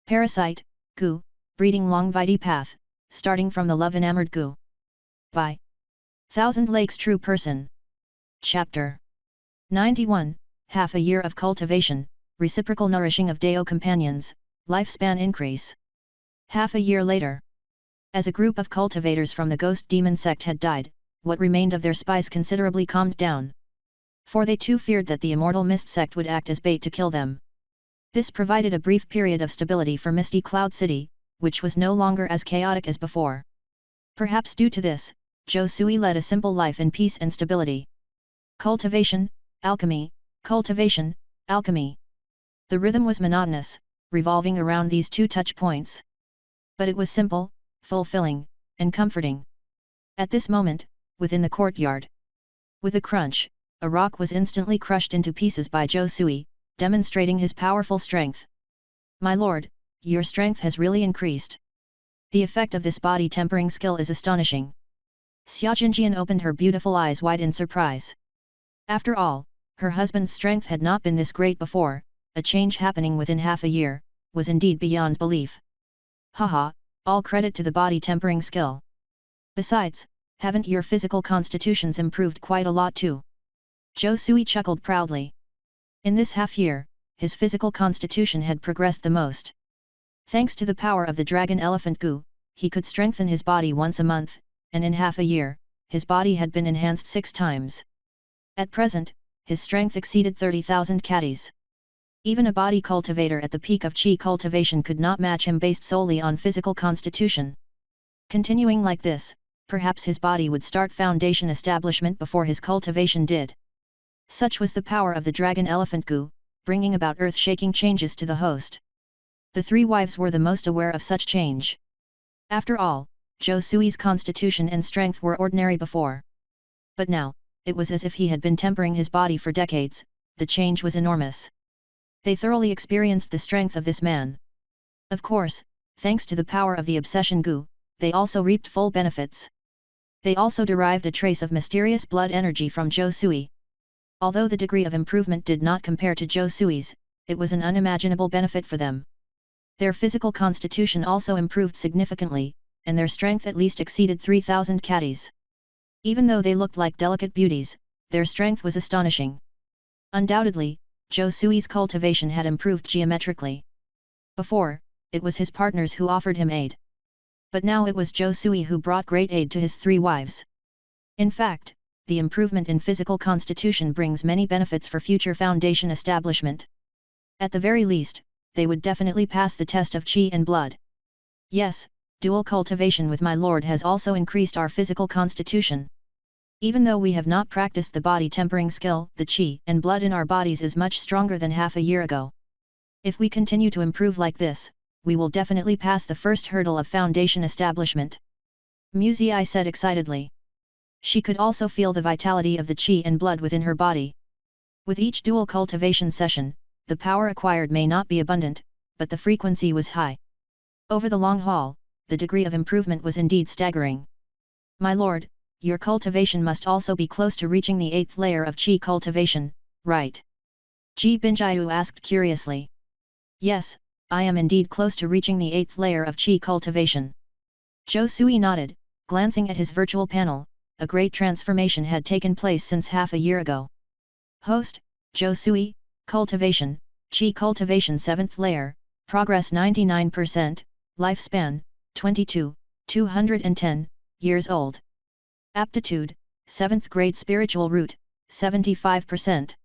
Parasite, Gu, breeding longevity path, starting from the love-enamored Gu. By Thousand Lakes True Person. Chapter 91, Half a Year of Cultivation, Reciprocal Nourishing of Deo Companions, Lifespan Increase. Half a year later. As a group of cultivators from the ghost demon sect had died, what remained of their spies considerably calmed down. For they too feared that the immortal mist sect would act as bait to kill them. This provided a brief period of stability for Misty Cloud City, which was no longer as chaotic as before. Perhaps due to this, Zhou Sui led a simple life in peace and stability. Cultivation, alchemy, cultivation, alchemy. The rhythm was monotonous, revolving around these two touch points. But it was simple, fulfilling, and comforting. At this moment, within the courtyard. With a crunch, a rock was instantly crushed into pieces by Zhou Sui, demonstrating his powerful strength. My lord, your strength has really increased. The effect of this body tempering skill is astonishing. Xia Jinjian opened her beautiful eyes wide in surprise. After all, her husband's strength had not been this great before, a change happening within half a year, was indeed beyond belief. Haha, all credit to the body tempering skill. Besides, haven't your physical constitutions improved quite a lot too? Zhou Sui chuckled proudly. In this half year, his physical constitution had progressed the most. Thanks to the power of the dragon elephant Gu, he could strengthen his body once a month, and in half a year, his body had been enhanced 6 times. At present, his strength exceeded 30,000 catties. Even a body cultivator at the peak of Qi cultivation could not match him based solely on physical constitution. Continuing like this, perhaps his body would start foundation establishment before his cultivation did. Such was the power of the dragon elephant Gu, bringing about earth-shaking changes to the host. The 3 wives were the most aware of such change. After all, Zhou Sui's constitution and strength were ordinary before. But now, it was as if he had been tempering his body for decades, the change was enormous. They thoroughly experienced the strength of this man. Of course, thanks to the power of the obsession Gu, they also reaped full benefits. They also derived a trace of mysterious blood energy from Zhou Sui. Although the degree of improvement did not compare to Zhou Sui's, it was an unimaginable benefit for them. Their physical constitution also improved significantly, and their strength at least exceeded 3,000 catties. Even though they looked like delicate beauties, their strength was astonishing. Undoubtedly, Zhou Sui's cultivation had improved geometrically. Before, it was his partners who offered him aid. But now it was Zhou Sui who brought great aid to his 3 wives. In fact, the improvement in physical constitution brings many benefits for future foundation establishment. At the very least, they would definitely pass the test of Qi and blood. Yes, dual cultivation with my lord has also increased our physical constitution. Even though we have not practiced the body tempering skill, the Qi and blood in our bodies is much stronger than half a year ago. If we continue to improve like this, we will definitely pass the first hurdle of foundation establishment. Muzi said excitedly. She could also feel the vitality of the Qi and blood within her body. With each dual cultivation session, the power acquired may not be abundant, but the frequency was high. Over the long haul, the degree of improvement was indeed staggering. My lord, your cultivation must also be close to reaching the 8th layer of Qi cultivation, right? Ji Binjiu asked curiously. Yes, I am indeed close to reaching the 8th layer of Qi cultivation. Zhou Sui nodded, glancing at his virtual panel. A great transformation had taken place since half a year ago. Host, Zhou Sui, cultivation, Qi cultivation 7th layer, progress 99%, lifespan, 210 years old. Aptitude, 7th grade spiritual root, 75%.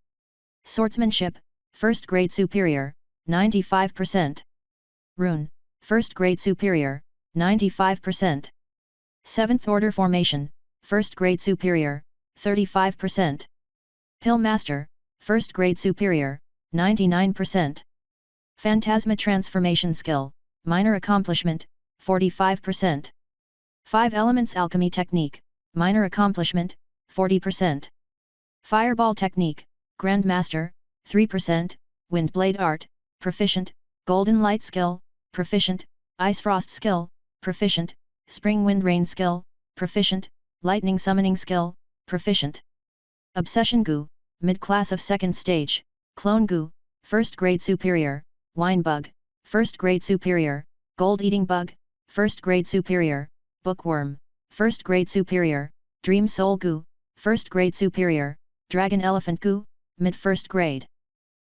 Swordsmanship, 1st grade superior, 95%. Rune, 1st grade superior, 95%. 7th order formation, 1st grade superior, 35%. Pill master, 1st grade superior, 99%. Phantasma transformation skill, minor accomplishment, 45%. 5 elements alchemy technique, minor accomplishment, 40%. Fireball technique, grandmaster, 3%. Wind blade art, proficient. Golden light skill, proficient. Ice frost skill, proficient. Spring wind rain skill, proficient. Lightning summoning skill, proficient. Obsession Gu, mid-class of 2nd stage. Clone Gu, 1st grade superior. Wine bug, First Grade Superior, Gold-Eating Bug, First Grade Superior, Bookworm, First Grade Superior, Dream Soul Goo, First Grade Superior, Dragon Elephant Goo, Mid-First Grade.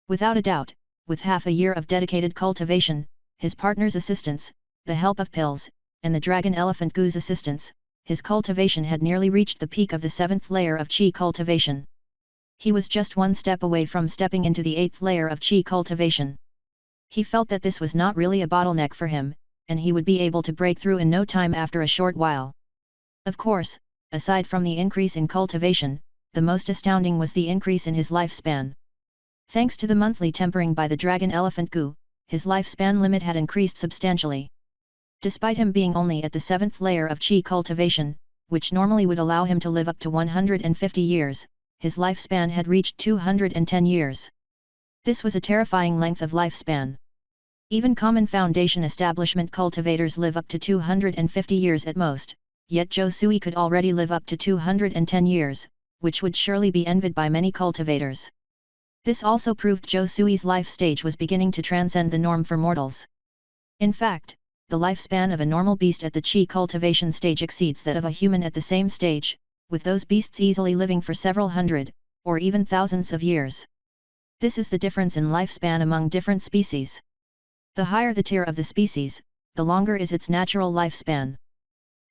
Without a doubt, with half a year of dedicated cultivation, his partner's assistance, the help of pills, and the Dragon Elephant Goo's assistance, his cultivation had nearly reached the peak of the 7th layer of Qi cultivation. He was just one step away from stepping into the 8th layer of Qi cultivation. He felt that this was not really a bottleneck for him, and he would be able to break through in no time after a short while. Of course, aside from the increase in cultivation, the most astounding was the increase in his lifespan. Thanks to the monthly tempering by the Dragon Elephant Goo, his lifespan limit had increased substantially. Despite him being only at the 7th layer of Qi cultivation, which normally would allow him to live up to 150 years, his lifespan had reached 210 years. This was a terrifying length of lifespan. Even common foundation establishment cultivators live up to 250 years at most, yet Zhou Sui could already live up to 210 years, which would surely be envied by many cultivators. This also proved Zhou Sui's life stage was beginning to transcend the norm for mortals. In fact, the lifespan of a normal beast at the Qi cultivation stage exceeds that of a human at the same stage, with those beasts easily living for several hundred, or even thousands of years. This is the difference in lifespan among different species. The higher the tier of the species, the longer is its natural lifespan.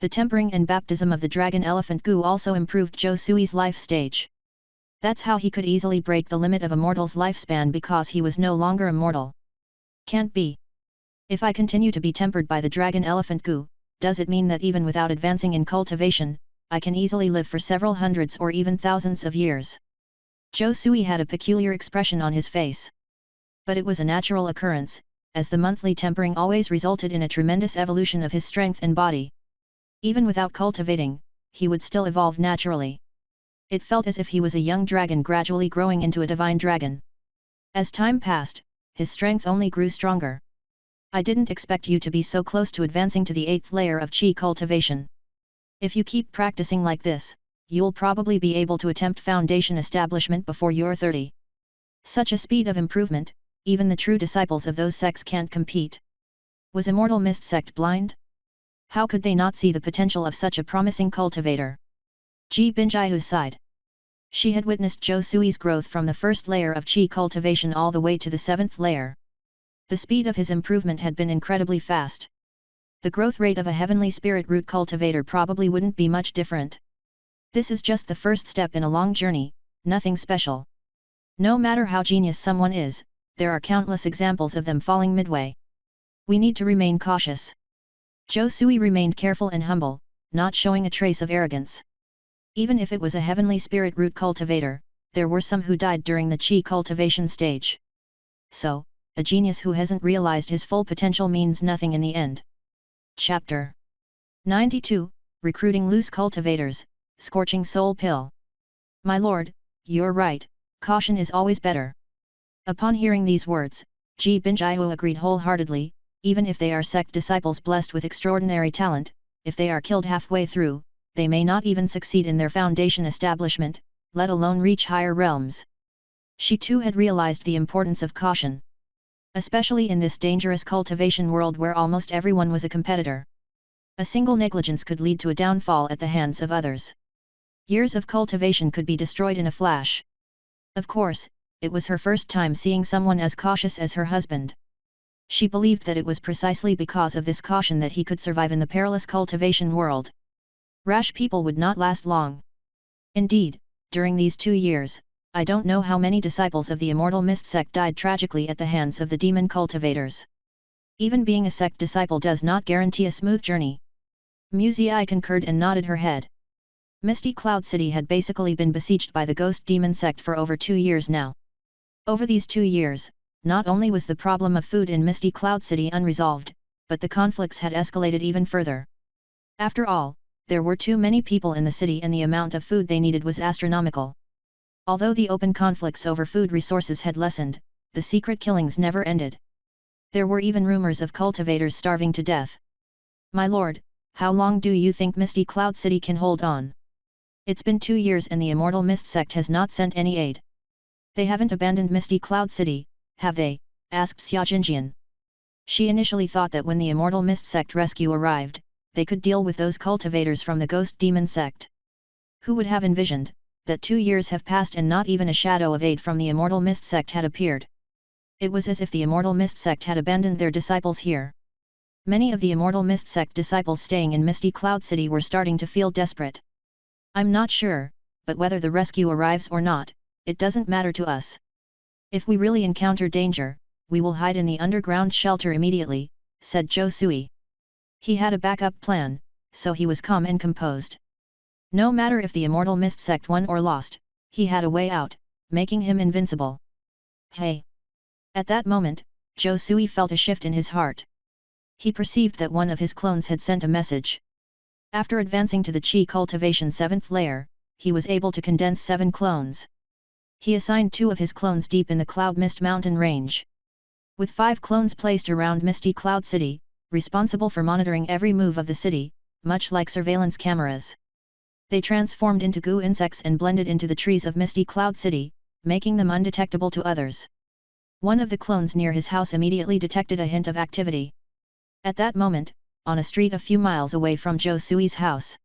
The tempering and baptism of the Dragon Elephant Goo also improved Zhou Sui's life stage. That's how he could easily break the limit of a mortal's lifespan because he was no longer immortal. Can't be. If I continue to be tempered by the Dragon Elephant Goo, does it mean that even without advancing in cultivation, I can easily live for several hundreds or even thousands of years? Zhou Sui had a peculiar expression on his face. But it was a natural occurrence, as the monthly tempering always resulted in a tremendous evolution of his strength and body. Even without cultivating, he would still evolve naturally. It felt as if he was a young dragon gradually growing into a divine dragon. As time passed, his strength only grew stronger. I didn't expect you to be so close to advancing to the 8th layer of Qi cultivation. If you keep practicing like this, you'll probably be able to attempt foundation establishment before you're 30. Such a speed of improvement, even the true disciples of those sects can't compete. Was Immortal Mist sect blind? How could they not see the potential of such a promising cultivator? Ji Binjaihu sighed. She had witnessed Zhou Sui's growth from the 1st layer of Qi cultivation all the way to the 7th layer. The speed of his improvement had been incredibly fast. The growth rate of a heavenly spirit root cultivator probably wouldn't be much different. This is just the first step in a long journey, nothing special. No matter how genius someone is, there are countless examples of them falling midway. We need to remain cautious. Zhou Sui remained careful and humble, not showing a trace of arrogance. Even if it was a heavenly spirit root cultivator, there were some who died during the Qi cultivation stage. So, a genius who hasn't realized his full potential means nothing in the end. Chapter 92, Recruiting Loose Cultivators, Scorching Soul Pill. My lord, you're right, caution is always better. Upon hearing these words, Ji Binjaihu agreed wholeheartedly. Even if they are sect disciples blessed with extraordinary talent, if they are killed halfway through, they may not even succeed in their foundation establishment, let alone reach higher realms. She too had realized the importance of caution. Especially in this dangerous cultivation world where almost everyone was a competitor. A single negligence could lead to a downfall at the hands of others. Years of cultivation could be destroyed in a flash. Of course, it was her first time seeing someone as cautious as her husband. She believed that it was precisely because of this caution that he could survive in the perilous cultivation world. Rash people would not last long. Indeed, during these 2 years, I don't know how many disciples of the Immortal Mist sect died tragically at the hands of the demon cultivators. Even being a sect disciple does not guarantee a smooth journey. Musei concurred and nodded her head. Misty Cloud City had basically been besieged by the ghost demon sect for over 2 years now. Over these 2 years, not only was the problem of food in Misty Cloud City unresolved, but the conflicts had escalated even further. After all, there were too many people in the city and the amount of food they needed was astronomical. Although the open conflicts over food resources had lessened, the secret killings never ended. There were even rumors of cultivators starving to death. My lord, how long do you think Misty Cloud City can hold on? It's been 2 years and the Immortal Mist sect has not sent any aid. They haven't abandoned Misty Cloud City, have they? Asked Xia Jinjian. She initially thought that when the Immortal Mist sect rescue arrived, they could deal with those cultivators from the Ghost Demon sect. Who would have envisioned that 2 years have passed and not even a shadow of aid from the Immortal Mist sect had appeared? It was as if the Immortal Mist sect had abandoned their disciples here. Many of the Immortal Mist sect disciples staying in Misty Cloud City were starting to feel desperate. I'm not sure, but whether the rescue arrives or not, it doesn't matter to us. If we really encounter danger, we will hide in the underground shelter immediately, said Zhou Sui. He had a backup plan, so he was calm and composed. No matter if the Immortal Mist sect won or lost, he had a way out, making him invincible. Hey! At that moment, Zhou Sui felt a shift in his heart. He perceived that one of his clones had sent a message. After advancing to the Qi cultivation 7th layer, he was able to condense 7 clones. He assigned 2 of his clones deep in the Cloud Mist mountain range. With 5 clones placed around Misty Cloud City, responsible for monitoring every move of the city, much like surveillance cameras. They transformed into goo insects and blended into the trees of Misty Cloud City, making them undetectable to others. One of the clones near his house immediately detected a hint of activity. At that moment, on a street a few miles away from Zhou Sui's house,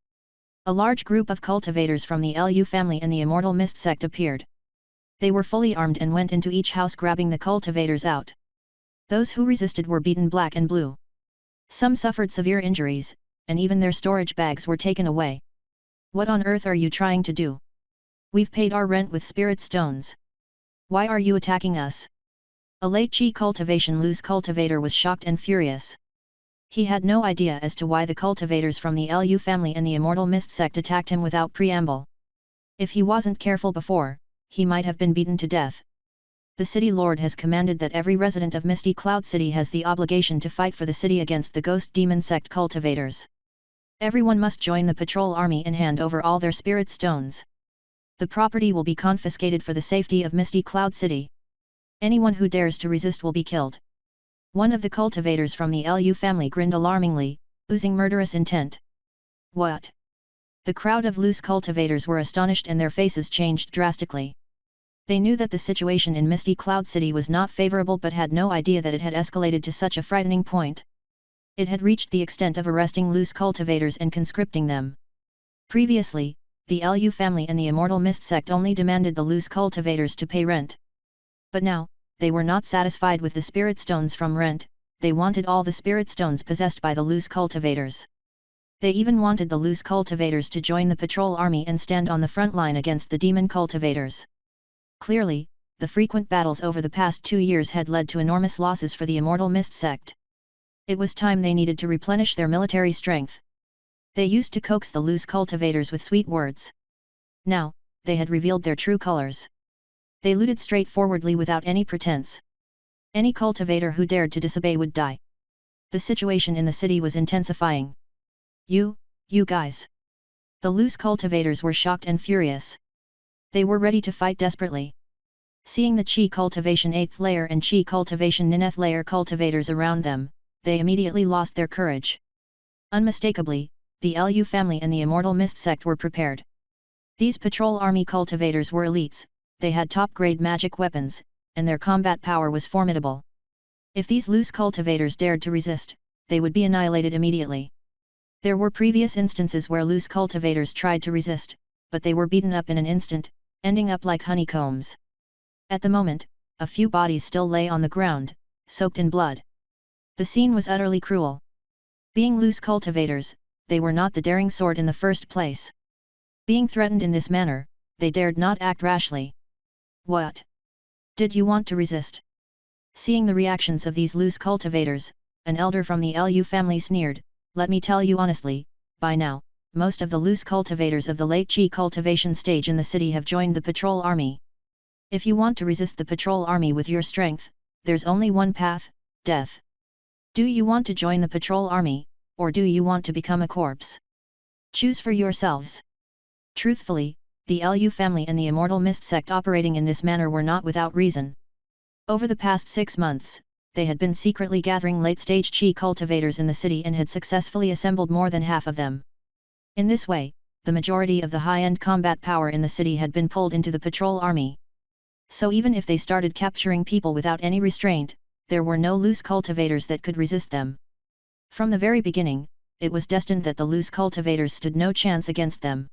a large group of cultivators from the Lu family and the Immortal Mist sect appeared. They were fully armed and went into each house grabbing the cultivators out. Those who resisted were beaten black and blue. Some suffered severe injuries, and even their storage bags were taken away. What on earth are you trying to do? We've paid our rent with spirit stones. Why are you attacking us? A late Qi cultivation loose cultivator was shocked and furious. He had no idea as to why the cultivators from the Lu family and the Immortal Mist sect attacked him without preamble. If he wasn't careful before, he might have been beaten to death. The city lord has commanded that every resident of Misty Cloud City has the obligation to fight for the city against the Ghost Demon sect cultivators. Everyone must join the patrol army and hand over all their spirit stones. The property will be confiscated for the safety of Misty Cloud City. Anyone who dares to resist will be killed. One of the cultivators from the Lu family grinned alarmingly, oozing murderous intent. What? The crowd of loose cultivators were astonished and their faces changed drastically. They knew that the situation in Misty Cloud City was not favorable but had no idea that it had escalated to such a frightening point. It had reached the extent of arresting loose cultivators and conscripting them. Previously, the Lu family and the Immortal Mist sect only demanded the loose cultivators to pay rent. But now, they were not satisfied with the spirit stones from rent, they wanted all the spirit stones possessed by the loose cultivators. They even wanted the loose cultivators to join the patrol army and stand on the front line against the demon cultivators. Clearly, the frequent battles over the past 2 years had led to enormous losses for the Immortal Mist sect. It was time they needed to replenish their military strength. They used to coax the loose cultivators with sweet words. Now, they had revealed their true colors. They looted straightforwardly without any pretense. Any cultivator who dared to disobey would die. The situation in the city was intensifying. You guys. The loose cultivators were shocked and furious. They were ready to fight desperately. Seeing the Qi cultivation 8th layer and Qi cultivation 9th layer cultivators around them, they immediately lost their courage. Unmistakably, the Lu family and the Immortal Mist sect were prepared. These patrol army cultivators were elites, they had top-grade magic weapons, and their combat power was formidable. If these loose cultivators dared to resist, they would be annihilated immediately. There were previous instances where loose cultivators tried to resist, but they were beaten up in an instant, ending up like honeycombs. At the moment, a few bodies still lay on the ground, soaked in blood. The scene was utterly cruel. Being loose cultivators, they were not the daring sort in the first place. Being threatened in this manner, they dared not act rashly. What? Did you want to resist? Seeing the reactions of these loose cultivators, an elder from the Lu family sneered, let me tell you honestly, by now, most of the loose cultivators of the late Qi cultivation stage in the city have joined the patrol army. If you want to resist the patrol army with your strength, there's only one path, death. Do you want to join the patrol army, or do you want to become a corpse? Choose for yourselves. Truthfully, the Lu family and the Immortal Mist sect operating in this manner were not without reason. Over the past 6 months, they had been secretly gathering late-stage Qi cultivators in the city and had successfully assembled more than half of them. In this way, the majority of the high-end combat power in the city had been pulled into the patrol army. So even if they started capturing people without any restraint, there were no loose cultivators that could resist them. From the very beginning, it was destined that the loose cultivators stood no chance against them.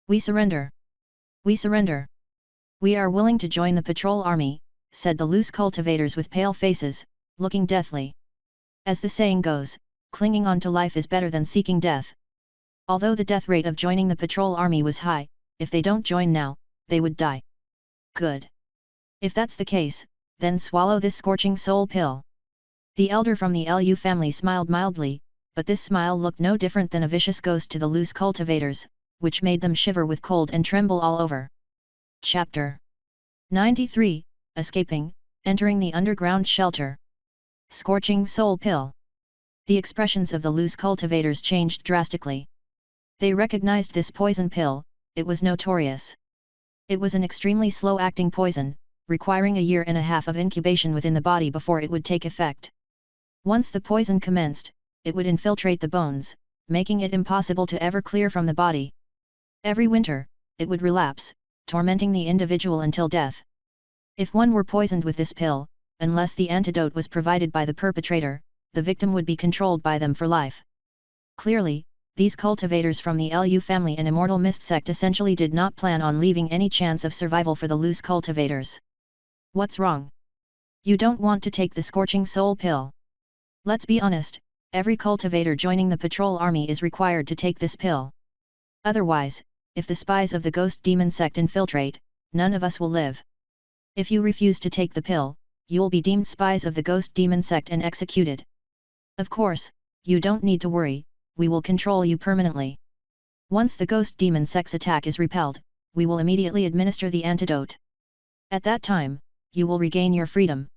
"We surrender! We surrender! We are willing to join the patrol army," said the loose cultivators with pale faces, looking deathly. As the saying goes, clinging on to life is better than seeking death. Although the death rate of joining the patrol army was high, if they don't join now, they would die. "Good. If that's the case, then swallow this scorching soul pill." The elder from the Lu family smiled mildly, but this smile looked no different than a vicious ghost to the loose cultivators, which made them shiver with cold and tremble all over. Chapter 93, Escaping, Entering the Underground Shelter. Scorching soul pill. The expressions of the loose cultivators changed drastically. They recognized this poison pill. It was notorious. It was an extremely slow-acting poison, requiring a year and a half of incubation within the body before it would take effect. Once the poison commenced, it would infiltrate the bones, making it impossible to ever clear from the body. Every winter, it would relapse, tormenting the individual until death. If one were poisoned with this pill, unless the antidote was provided by the perpetrator, the victim would be controlled by them for life. Clearly, these cultivators from the Lu family and Immortal Mist sect essentially did not plan on leaving any chance of survival for the loose cultivators. "What's wrong? You don't want to take the scorching soul pill?" Let's be honest, every cultivator joining the patrol army is required to take this pill. Otherwise, if the spies of the ghost demon sect infiltrate, none of us will live. If you refuse to take the pill, you'll be deemed spies of the ghost demon sect and executed. Of course, you don't need to worry, we will control you permanently. Once the ghost demon sect's attack is repelled, we will immediately administer the antidote. At that time, you will regain your freedom.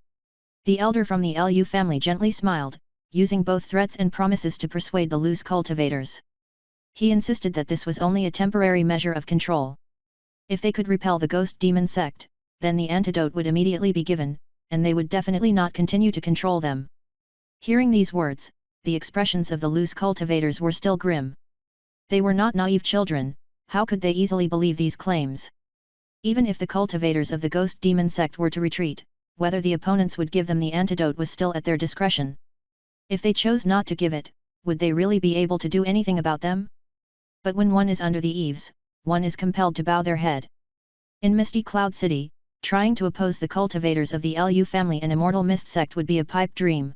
The elder from the Lu family gently smiled, using both threats and promises to persuade the loose cultivators. He insisted that this was only a temporary measure of control. If they could repel the ghost demon sect, then the antidote would immediately be given, and they would definitely not continue to control them. Hearing these words, the expressions of the loose cultivators were still grim. They were not naive children, how could they easily believe these claims? Even if the cultivators of the ghost demon sect were to retreat, whether the opponents would give them the antidote was still at their discretion. If they chose not to give it, would they really be able to do anything about them? But when one is under the eaves, one is compelled to bow their head. In Misty Cloud City, trying to oppose the cultivators of the Lu family and Immortal Mist sect would be a pipe dream.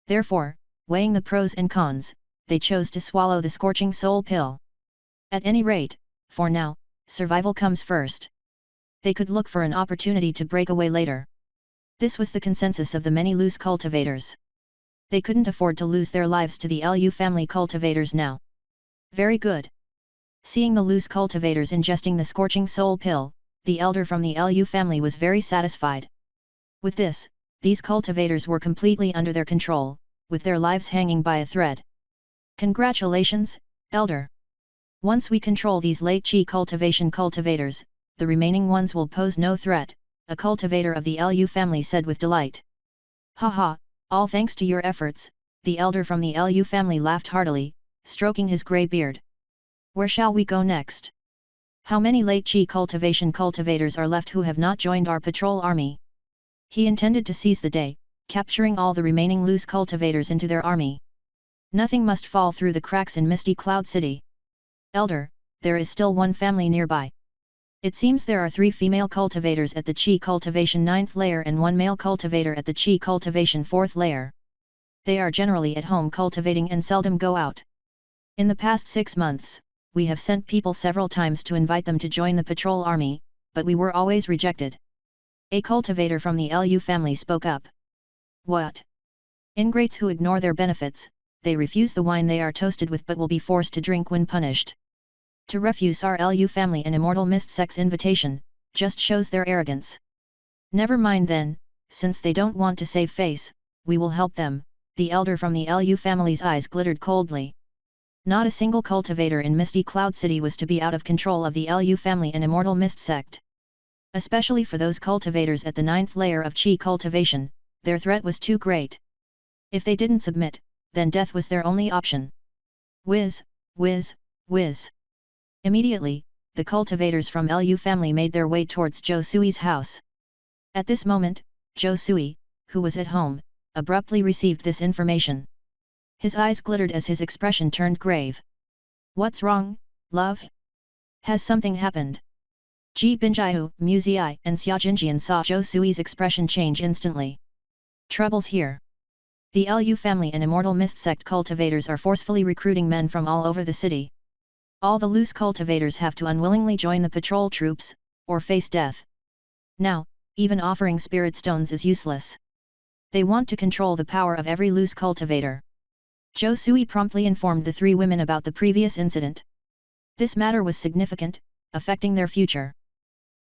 Therefore, weighing the pros and cons, they chose to swallow the scorching soul pill. At any rate, for now, survival comes first. They could look for an opportunity to break away later. This was the consensus of the many loose cultivators. They couldn't afford to lose their lives to the Lu family cultivators now. Very good. Seeing the loose cultivators ingesting the scorching soul pill, the elder from the Lu family was very satisfied. With this, these cultivators were completely under their control, with their lives hanging by a thread. Congratulations, elder! Once we control these late Qi cultivation cultivators, the remaining ones will pose no threat, a cultivator of the Lu family said with delight. "Haha, all thanks to your efforts," the elder from the Lu family laughed heartily, stroking his grey beard. "Where shall we go next? How many late Qi cultivation cultivators are left who have not joined our patrol army?" He intended to seize the day, capturing all the remaining loose cultivators into their army. Nothing must fall through the cracks in Misty Cloud City. "Elder, there is still one family nearby. It seems there are 3 female cultivators at the Qi cultivation 9th layer and 1 male cultivator at the Qi cultivation 4th layer. They are generally at home cultivating and seldom go out. In the past 6 months, we have sent people several times to invite them to join the patrol army, but we were always rejected." A cultivator from the Lu family spoke up. "What? Ingrates who ignore their benefits, they refuse the wine they are toasted with but will be forced to drink when punished. To refuse our Lu family and Immortal Mist sect's invitation, just shows their arrogance. Never mind then, since they don't want to save face, we will help them." The elder from the Lu family's eyes glittered coldly. Not a single cultivator in Misty Cloud City was to be out of control of the Lu family and Immortal Mist sect. Especially for those cultivators at the 9th layer of Qi cultivation, their threat was too great. If they didn't submit, then death was their only option. Whiz, whiz, whiz. Immediately, the cultivators from Lu family made their way towards Zhou Sui's house. At this moment, Zhou Sui, who was at home, abruptly received this information. His eyes glittered as his expression turned grave. "What's wrong, love? Has something happened?" Ji Binjiu, Muzii, and Xia Jinjian saw Zhou Sui's expression change instantly. "Trouble's here. The Lu family and Immortal Mist sect cultivators are forcefully recruiting men from all over the city. All the loose cultivators have to unwillingly join the patrol troops, or face death. Now, even offering spirit stones is useless. They want to control the power of every loose cultivator." Zhou Sui promptly informed the three women about the previous incident. This matter was significant, affecting their future.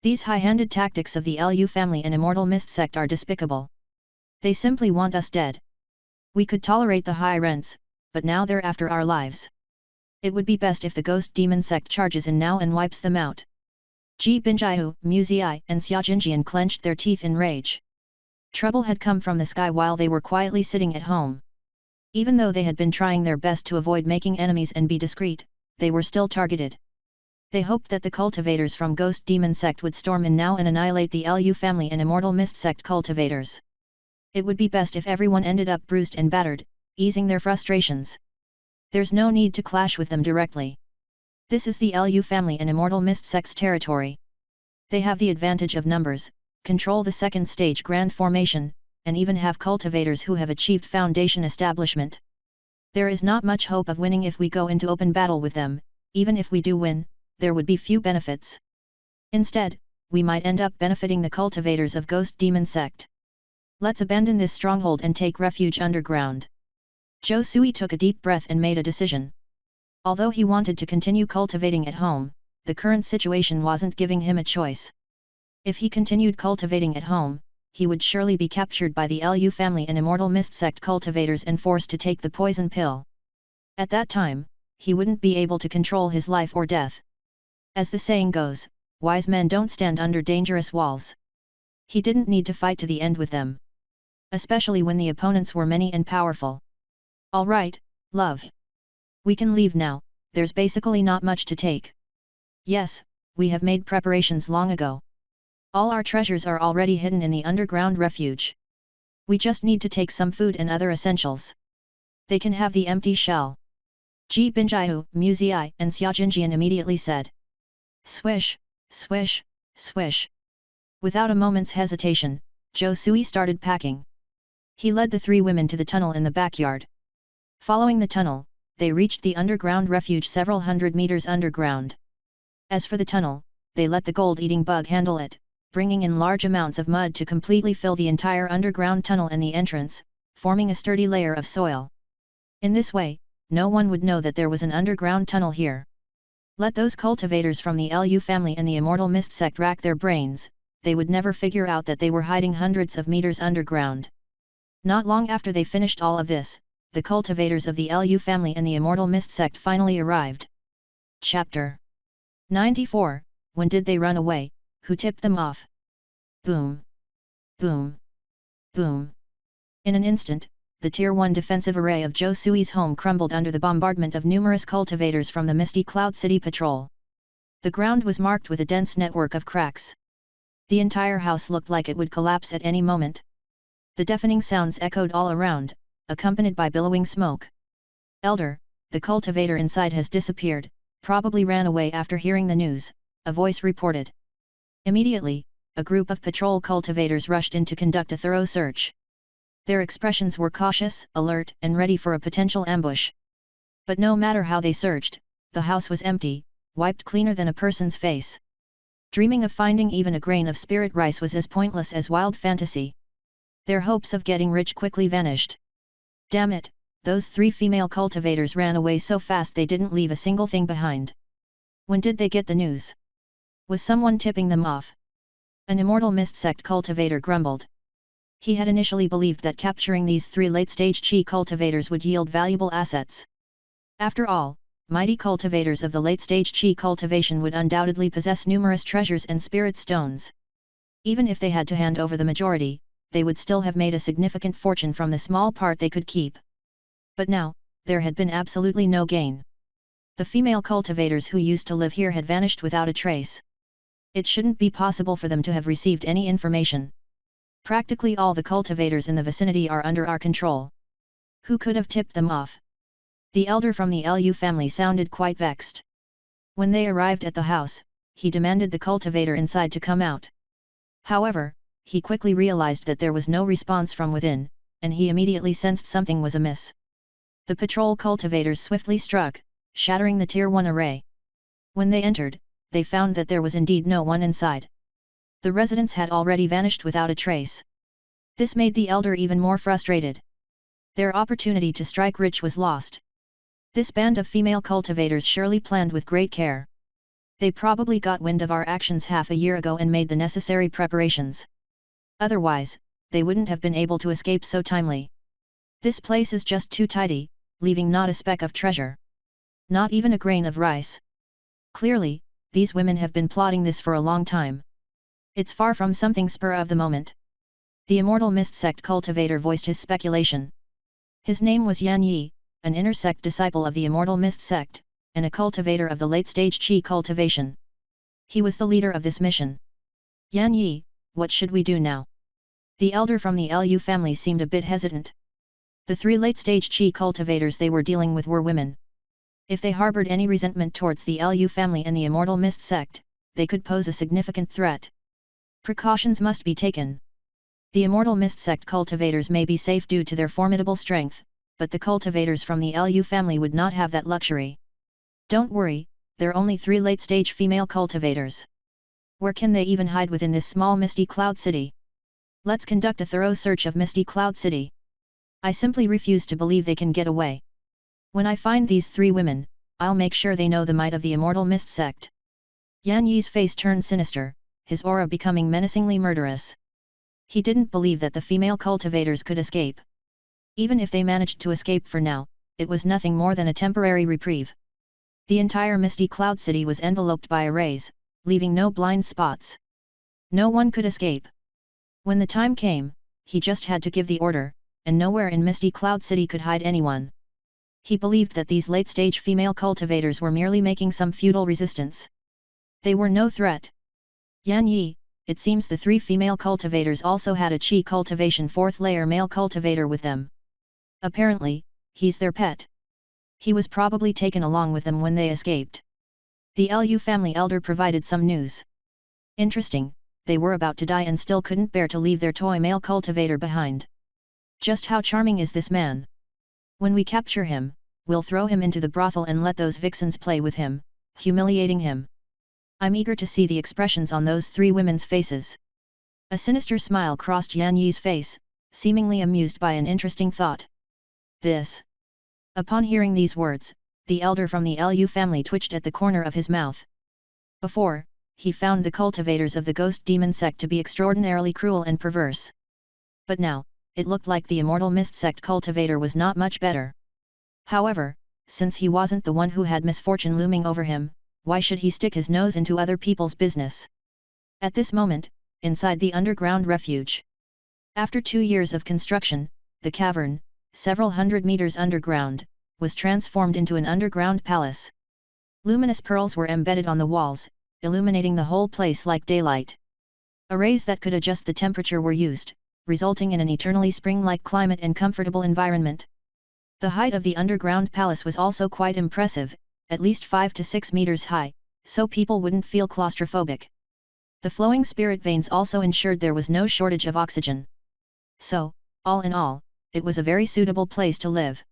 These high-handed tactics of the Lu family and Immortal Mist sect are despicable. They simply want us dead. We could tolerate the high rents, but now they're after our lives. It would be best if the Ghost Demon sect charges in now and wipes them out. Ji Binjiu, Muzii, and Xia Jinjian clenched their teeth in rage. Trouble had come from the sky while they were quietly sitting at home. Even though they had been trying their best to avoid making enemies and be discreet, they were still targeted. They hoped that the cultivators from Ghost Demon sect would storm in now and annihilate the Lu family and Immortal Mist sect cultivators. It would be best if everyone ended up bruised and battered, easing their frustrations. There's no need to clash with them directly. This is the Lu family and Immortal Mist sect's territory. They have the advantage of numbers, control the second stage grand formation, and even have cultivators who have achieved foundation establishment. There is not much hope of winning if we go into open battle with them. Even if we do win, there would be few benefits. Instead, we might end up benefiting the cultivators of Ghost Demon sect. Let's abandon this stronghold and take refuge underground." Zhou Sui took a deep breath and made a decision. Although he wanted to continue cultivating at home, the current situation wasn't giving him a choice. If he continued cultivating at home, he would surely be captured by the Lu family and Immortal Mist sect cultivators and forced to take the poison pill. At that time, he wouldn't be able to control his life or death. As the saying goes, wise men don't stand under dangerous walls. He didn't need to fight to the end with them. Especially when the opponents were many and powerful. "All right, love. We can leave now, there's basically not much to take." "Yes, we have made preparations long ago. All our treasures are already hidden in the underground refuge. We just need to take some food and other essentials. They can have the empty shell." Ji Binjiu, Muzii, and Xia Jinjian immediately said. Swish, swish, swish. Without a moment's hesitation, Zhou Sui started packing. He led the three women to the tunnel in the backyard. Following the tunnel, they reached the underground refuge several hundred meters underground. As for the tunnel, they let the gold-eating bug handle it, bringing in large amounts of mud to completely fill the entire underground tunnel and the entrance, forming a sturdy layer of soil. In this way, no one would know that there was an underground tunnel here. Let those cultivators from the Lu family and the Immortal Mist sect rack their brains, they would never figure out that they were hiding hundreds of meters underground. Not long after they finished all of this, the cultivators of the Lu family and the Immortal Mist sect finally arrived. Chapter 94, When did they run away? Who tipped them off? Boom! Boom! Boom! In an instant, the Tier 1 defensive array of Zhou Sui's home crumbled under the bombardment of numerous cultivators from the Misty Cloud City Patrol. The ground was marked with a dense network of cracks. The entire house looked like it would collapse at any moment. The deafening sounds echoed all around, accompanied by billowing smoke. "Elder, the cultivator inside has disappeared, probably ran away after hearing the news," a voice reported. Immediately, a group of patrol cultivators rushed in to conduct a thorough search. Their expressions were cautious, alert, and ready for a potential ambush. But no matter how they searched, the house was empty, wiped cleaner than a person's face. Dreaming of finding even a grain of spirit rice was as pointless as wild fantasy. Their hopes of getting rich quickly vanished. Damn it, those three female cultivators ran away so fast they didn't leave a single thing behind. When did they get the news? Was someone tipping them off? An Immortal Mist sect cultivator grumbled. He had initially believed that capturing these three late-stage Qi cultivators would yield valuable assets. After all, mighty cultivators of the late-stage Qi cultivation would undoubtedly possess numerous treasures and spirit stones. Even if they had to hand over the majority, they would still have made a significant fortune from the small part they could keep. But now, there had been absolutely no gain. The female cultivators who used to live here had vanished without a trace. It shouldn't be possible for them to have received any information. Practically all the cultivators in the vicinity are under our control. Who could have tipped them off? The elder from the Lu family sounded quite vexed. When they arrived at the house, he demanded the cultivator inside to come out. However, he quickly realized that there was no response from within, and he immediately sensed something was amiss. The patrol cultivators swiftly struck, shattering the Tier 1 array. When they entered, they found that there was indeed no one inside. The residents had already vanished without a trace. This made the elder even more frustrated. Their opportunity to strike rich was lost. This band of female cultivators surely planned with great care. They probably got wind of our actions half a year ago and made the necessary preparations. Otherwise, they wouldn't have been able to escape so timely. This place is just too tidy, leaving not a speck of treasure. Not even a grain of rice. Clearly, these women have been plotting this for a long time. It's far from something spur of the moment. The Immortal Mist Sect cultivator voiced his speculation. His name was Yan Yi, an inner sect disciple of the Immortal Mist Sect, and a cultivator of the late-stage Qi cultivation. He was the leader of this mission. Yan Yi, what should we do now? The elder from the Lu family seemed a bit hesitant. The 3 late-stage Qi cultivators they were dealing with were women. If they harbored any resentment towards the Lu family and the Immortal Mist Sect, they could pose a significant threat. Precautions must be taken. The Immortal Mist Sect cultivators may be safe due to their formidable strength, but the cultivators from the Lu family would not have that luxury. Don't worry, they're only 3 late-stage female cultivators. Where can they even hide within this small Misty Cloud City? Let's conduct a thorough search of Misty Cloud City. I simply refuse to believe they can get away. When I find these 3 women, I'll make sure they know the might of the Immortal Mist Sect. Yan Yi's face turned sinister, his aura becoming menacingly murderous. He didn't believe that the female cultivators could escape. Even if they managed to escape for now, it was nothing more than a temporary reprieve. The entire Misty Cloud City was enveloped by arrays, leaving no blind spots. No one could escape. When the time came, he just had to give the order, and nowhere in Misty Cloud City could hide anyone. He believed that these late-stage female cultivators were merely making some futile resistance. They were no threat. Yan Yi, it seems the 3 female cultivators also had a Qi cultivation 4th layer male cultivator with them. Apparently, he's their pet. He was probably taken along with them when they escaped. The Lu family elder provided some news. Interesting, they were about to die and still couldn't bear to leave their toy male cultivator behind. Just how charming is this man? When we capture him, we'll throw him into the brothel and let those vixens play with him, humiliating him. I'm eager to see the expressions on those 3 women's faces. A sinister smile crossed Yan Yi's face, seemingly amused by an interesting thought. This. Upon hearing these words, the elder from the Lu family twitched at the corner of his mouth. Before, he found the cultivators of the Ghost Demon sect to be extraordinarily cruel and perverse. But now, it looked like the Immortal Mist sect cultivator was not much better. However, since he wasn't the one who had misfortune looming over him, why should he stick his nose into other people's business? At this moment, inside the underground refuge. After 2 years of construction, the cavern, several hundred meters underground, was transformed into an underground palace. Luminous pearls were embedded on the walls, illuminating the whole place like daylight. Arrays that could adjust the temperature were used, resulting in an eternally spring-like climate and comfortable environment. The height of the underground palace was also quite impressive, at least 5 to 6 meters high, so people wouldn't feel claustrophobic. The flowing spirit veins also ensured there was no shortage of oxygen. So, all in all, it was a very suitable place to live.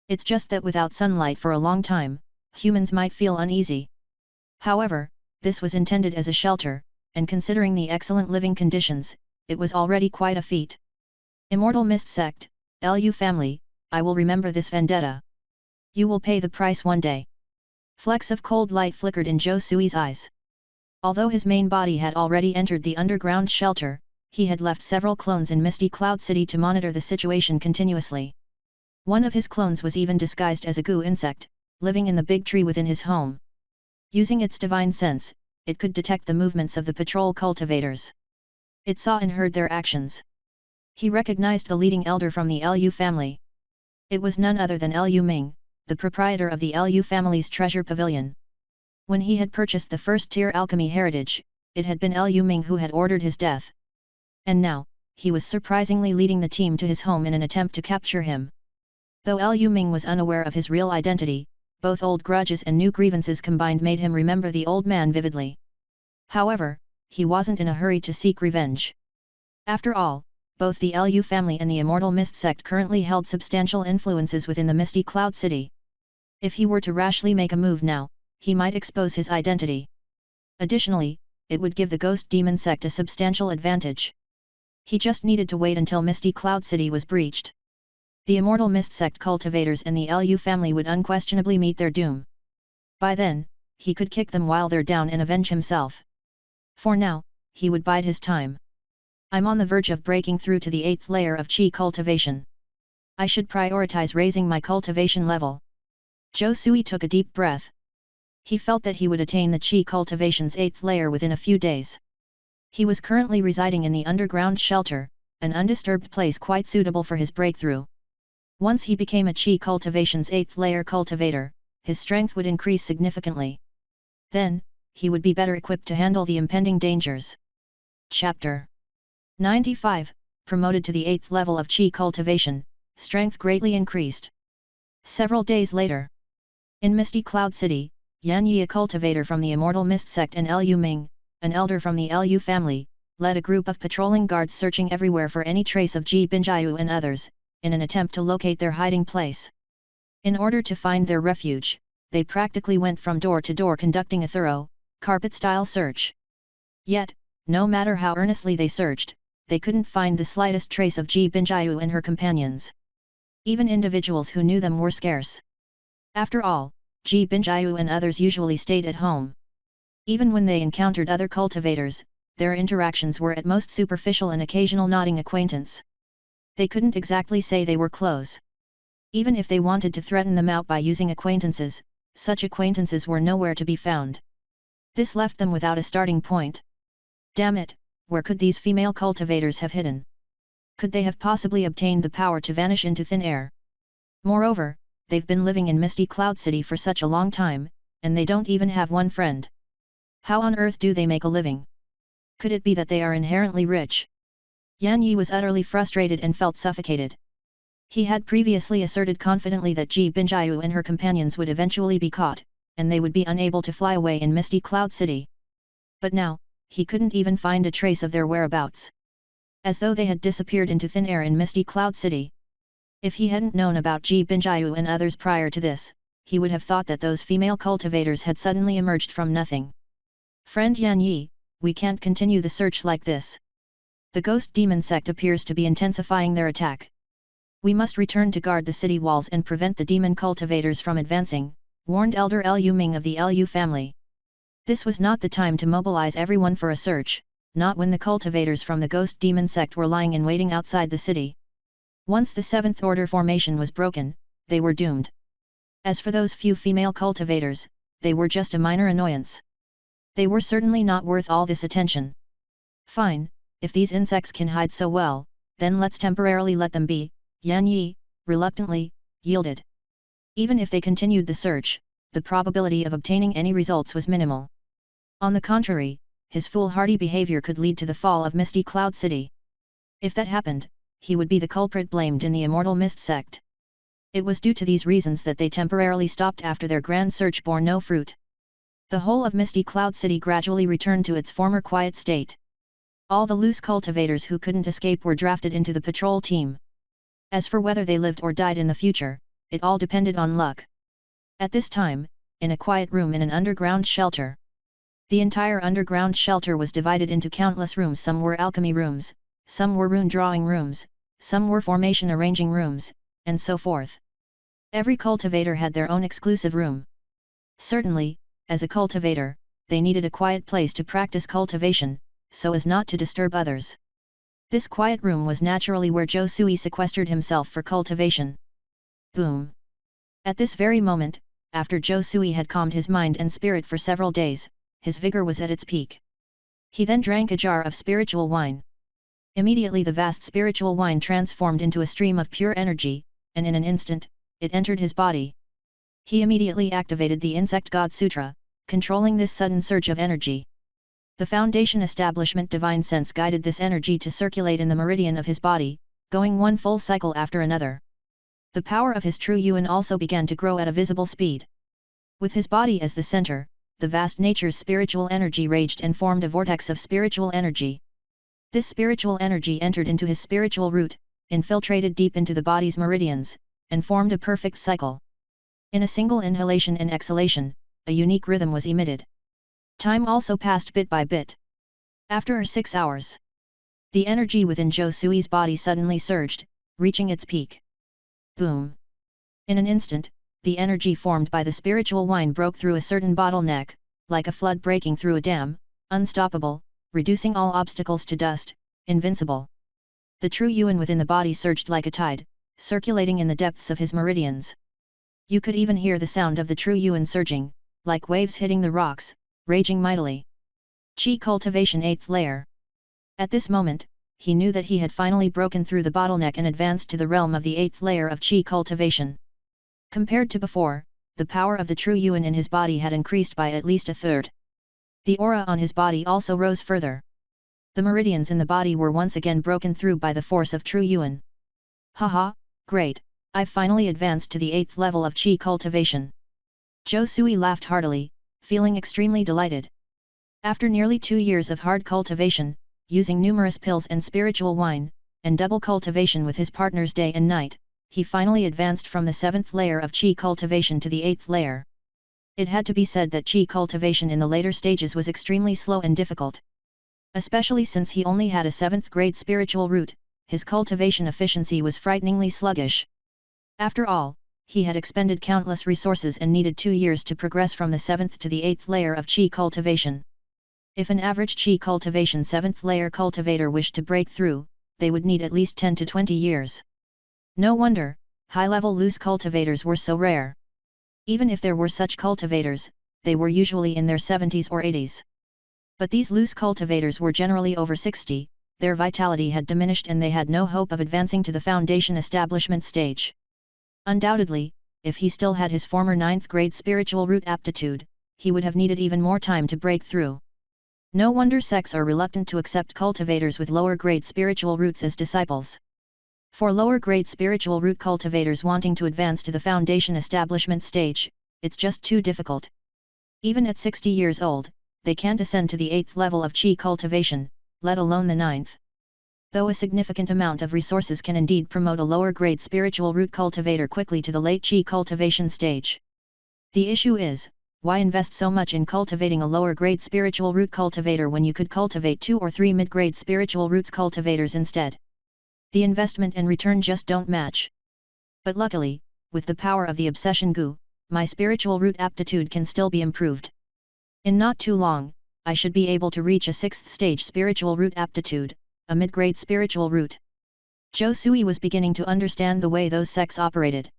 It's just that without sunlight for a long time, humans might feel uneasy. However, this was intended as a shelter, and considering the excellent living conditions, it was already quite a feat. Immortal Mist Sect, Lu family, I will remember this vendetta. You will pay the price one day. Flecks of cold light flickered in Zhou Sui's eyes. Although his main body had already entered the underground shelter, he had left several clones in Misty Cloud City to monitor the situation continuously. One of his clones was even disguised as a goo insect, living in the big tree within his home. Using its divine sense, it could detect the movements of the patrol cultivators. It saw and heard their actions. He recognized the leading elder from the Lu family. It was none other than Lu Ming, the proprietor of the Lu family's treasure pavilion. When he had purchased the first-tier alchemy heritage, it had been Lu Ming who had ordered his death. And now, he was surprisingly leading the team to his home in an attempt to capture him. Though Liu Ming was unaware of his real identity, both old grudges and new grievances combined made him remember the old man vividly. However, he wasn't in a hurry to seek revenge. After all, both the Liu family and the Immortal Mist sect currently held substantial influences within the Misty Cloud City. If he were to rashly make a move now, he might expose his identity. Additionally, it would give the Ghost Demon sect a substantial advantage. He just needed to wait until Misty Cloud City was breached. The Immortal Mist sect cultivators and the Liu family would unquestionably meet their doom. By then, he could kick them while they're down and avenge himself. For now, he would bide his time. I'm on the verge of breaking through to the 8th layer of Qi cultivation. I should prioritize raising my cultivation level. Zhou Sui took a deep breath. He felt that he would attain the Qi cultivation's 8th layer within a few days. He was currently residing in the underground shelter, an undisturbed place quite suitable for his breakthrough. Once he became a Qi cultivation's 8th layer cultivator, his strength would increase significantly. Then, he would be better equipped to handle the impending dangers. Chapter 95, promoted to the 8th level of Qi cultivation, strength greatly increased. Several days later, in Misty Cloud City, Yan Yi, a cultivator from the Immortal Mist sect, and Liu Ming, an elder from the Liu family, led a group of patrolling guards searching everywhere for any trace of Ji Binjiu and others, in an attempt to locate their hiding place. In order to find their refuge, they practically went from door to door conducting a thorough, carpet-style search. Yet, no matter how earnestly they searched, they couldn't find the slightest trace of Ji Binjiu and her companions. Even individuals who knew them were scarce. After all, Ji Binjiu and others usually stayed at home. Even when they encountered other cultivators, their interactions were at most superficial and occasional nodding acquaintance. They couldn't exactly say they were close. Even if they wanted to threaten them out by using acquaintances, such acquaintances were nowhere to be found. This left them without a starting point. Damn it, where could these female cultivators have hidden? Could they have possibly obtained the power to vanish into thin air? Moreover, they've been living in Misty Cloud City for such a long time, and they don't even have one friend. How on earth do they make a living? Could it be that they are inherently rich? Yan Yi was utterly frustrated and felt suffocated. He had previously asserted confidently that Ji Binjiu and her companions would eventually be caught, and they would be unable to fly away in Misty Cloud City. But now, he couldn't even find a trace of their whereabouts. As though they had disappeared into thin air in Misty Cloud City. If he hadn't known about Ji Binjiu and others prior to this, he would have thought that those female cultivators had suddenly emerged from nothing. Friend Yan Yi, we can't continue the search like this. The Ghost Demon sect appears to be intensifying their attack. We must return to guard the city walls and prevent the demon cultivators from advancing, warned Elder Liu Ming of the Liu family. This was not the time to mobilize everyone for a search, not when the cultivators from the Ghost Demon sect were lying in waiting outside the city. Once the 7th Order formation was broken, they were doomed. As for those few female cultivators, they were just a minor annoyance. They were certainly not worth all this attention. Fine, if these insects can hide so well, then let's temporarily let them be, Yan Yi, reluctantly, yielded. Even if they continued the search, the probability of obtaining any results was minimal. On the contrary, his foolhardy behavior could lead to the fall of Misty Cloud City. If that happened, he would be the culprit blamed in the Immortal Mist sect. It was due to these reasons that they temporarily stopped after their grand search bore no fruit. The whole of Misty Cloud City gradually returned to its former quiet state. All the loose cultivators who couldn't escape were drafted into the patrol team. As for whether they lived or died in the future, it all depended on luck. At this time, in a quiet room in an underground shelter. The entire underground shelter was divided into countless rooms. Some were alchemy rooms, some were rune drawing rooms, some were formation arranging rooms, and so forth. Every cultivator had their own exclusive room. Certainly, as a cultivator, they needed a quiet place to practice cultivation, so as not to disturb others. This quiet room was naturally where Zhou Sui sequestered himself for cultivation. Boom! At this very moment, after Zhou Sui had calmed his mind and spirit for several days, his vigor was at its peak. He then drank a jar of spiritual wine. Immediately the vast spiritual wine transformed into a stream of pure energy, and in an instant, it entered his body. He immediately activated the Insect God Sutra, controlling this sudden surge of energy. The foundation establishment divine sense guided this energy to circulate in the meridian of his body, going one full cycle after another. The power of his true yuan also began to grow at a visible speed. With his body as the center, the vast nature's spiritual energy raged and formed a vortex of spiritual energy. This spiritual energy entered into his spiritual root, infiltrated deep into the body's meridians, and formed a perfect cycle. In a single inhalation and exhalation, a unique rhythm was emitted. Time also passed bit by bit. After 6 hours, the energy within Zhou Sui's body suddenly surged, reaching its peak. Boom! In an instant, the energy formed by the spiritual wine broke through a certain bottleneck, like a flood breaking through a dam, unstoppable, reducing all obstacles to dust, invincible. The true yuan within the body surged like a tide, circulating in the depths of his meridians. You could even hear the sound of the true yuan surging, like waves hitting the rocks, raging mightily. Qi cultivation 8th layer. At this moment, he knew that he had finally broken through the bottleneck and advanced to the realm of the 8th layer of Qi cultivation. Compared to before, the power of the true yuan in his body had increased by at least a third. The aura on his body also rose further. The meridians in the body were once again broken through by the force of true yuan. Haha, great, I've finally advanced to the 8th level of Qi cultivation. Zhou Sui laughed heartily, feeling extremely delighted. After nearly 2 years of hard cultivation, using numerous pills and spiritual wine, and double cultivation with his partners day and night, he finally advanced from the 7th layer of Qi cultivation to the 8th layer. It had to be said that Qi cultivation in the later stages was extremely slow and difficult. Especially since he only had a 7th grade spiritual root, his cultivation efficiency was frighteningly sluggish. After all, he had expended countless resources and needed 2 years to progress from the 7th to the 8th layer of Qi cultivation. If an average Qi cultivation 7th layer cultivator wished to break through, they would need at least 10 to 20 years. No wonder, high-level loose cultivators were so rare. Even if there were such cultivators, they were usually in their 70s or 80s. But these loose cultivators were generally over 60, their vitality had diminished and they had no hope of advancing to the foundation establishment stage. Undoubtedly, if he still had his former 9th grade spiritual root aptitude, he would have needed even more time to break through. No wonder sects are reluctant to accept cultivators with lower grade spiritual roots as disciples. For lower grade spiritual root cultivators wanting to advance to the foundation establishment stage, it's just too difficult. Even at 60 years old, they can't ascend to the 8th level of Qi cultivation, let alone the 9th. Though a significant amount of resources can indeed promote a lower grade spiritual root cultivator quickly to the late Qi cultivation stage. The issue is, why invest so much in cultivating a lower grade spiritual root cultivator when you could cultivate 2 or 3 mid-grade spiritual roots cultivators instead? The investment and return just don't match. But luckily, with the power of the obsession gu, my spiritual root aptitude can still be improved. In not too long, I should be able to reach a 6th stage spiritual root aptitude, a mid-grade spiritual root. Zhou Sui was beginning to understand the way those sects operated.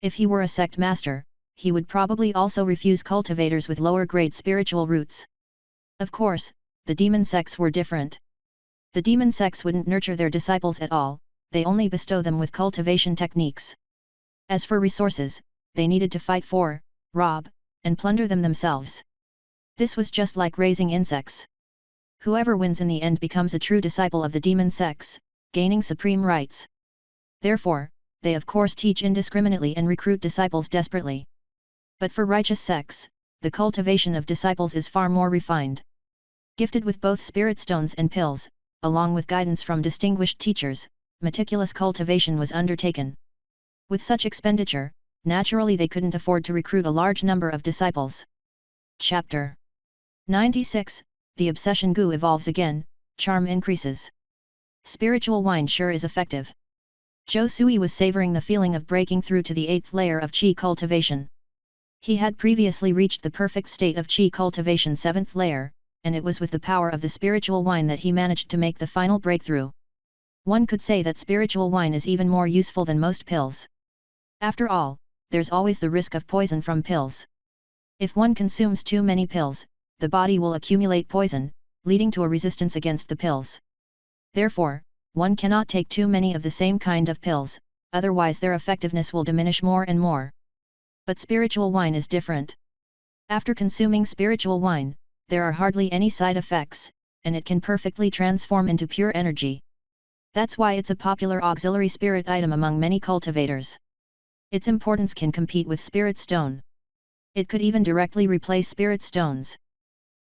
If he were a sect master, he would probably also refuse cultivators with lower grade spiritual roots. Of course, the demon sects were different. The demon sects wouldn't nurture their disciples at all, they only bestow them with cultivation techniques. As for resources, they needed to fight for, rob, and plunder them themselves. This was just like raising insects. Whoever wins in the end becomes a true disciple of the demon sects, gaining supreme rights. Therefore, they of course teach indiscriminately and recruit disciples desperately. But for righteous sects, the cultivation of disciples is far more refined. Gifted with both spirit stones and pills, along with guidance from distinguished teachers, meticulous cultivation was undertaken. With such expenditure, naturally they couldn't afford to recruit a large number of disciples. Chapter 96, The Obsession Gu evolves again, charm increases. Spiritual wine sure is effective. Zhou Sui was savoring the feeling of breaking through to the 8th layer of Qi cultivation. He had previously reached the perfect state of Qi cultivation 7th layer, and it was with the power of the spiritual wine that he managed to make the final breakthrough. One could say that spiritual wine is even more useful than most pills. After all, there's always the risk of poison from pills. If one consumes too many pills, the body will accumulate poison, leading to a resistance against the pills. Therefore, one cannot take too many of the same kind of pills, otherwise their effectiveness will diminish more and more. But spiritual wine is different. After consuming spiritual wine, there are hardly any side effects, and it can perfectly transform into pure energy. That's why it's a popular auxiliary spirit item among many cultivators. Its importance can compete with spirit stone. It could even directly replace spirit stones.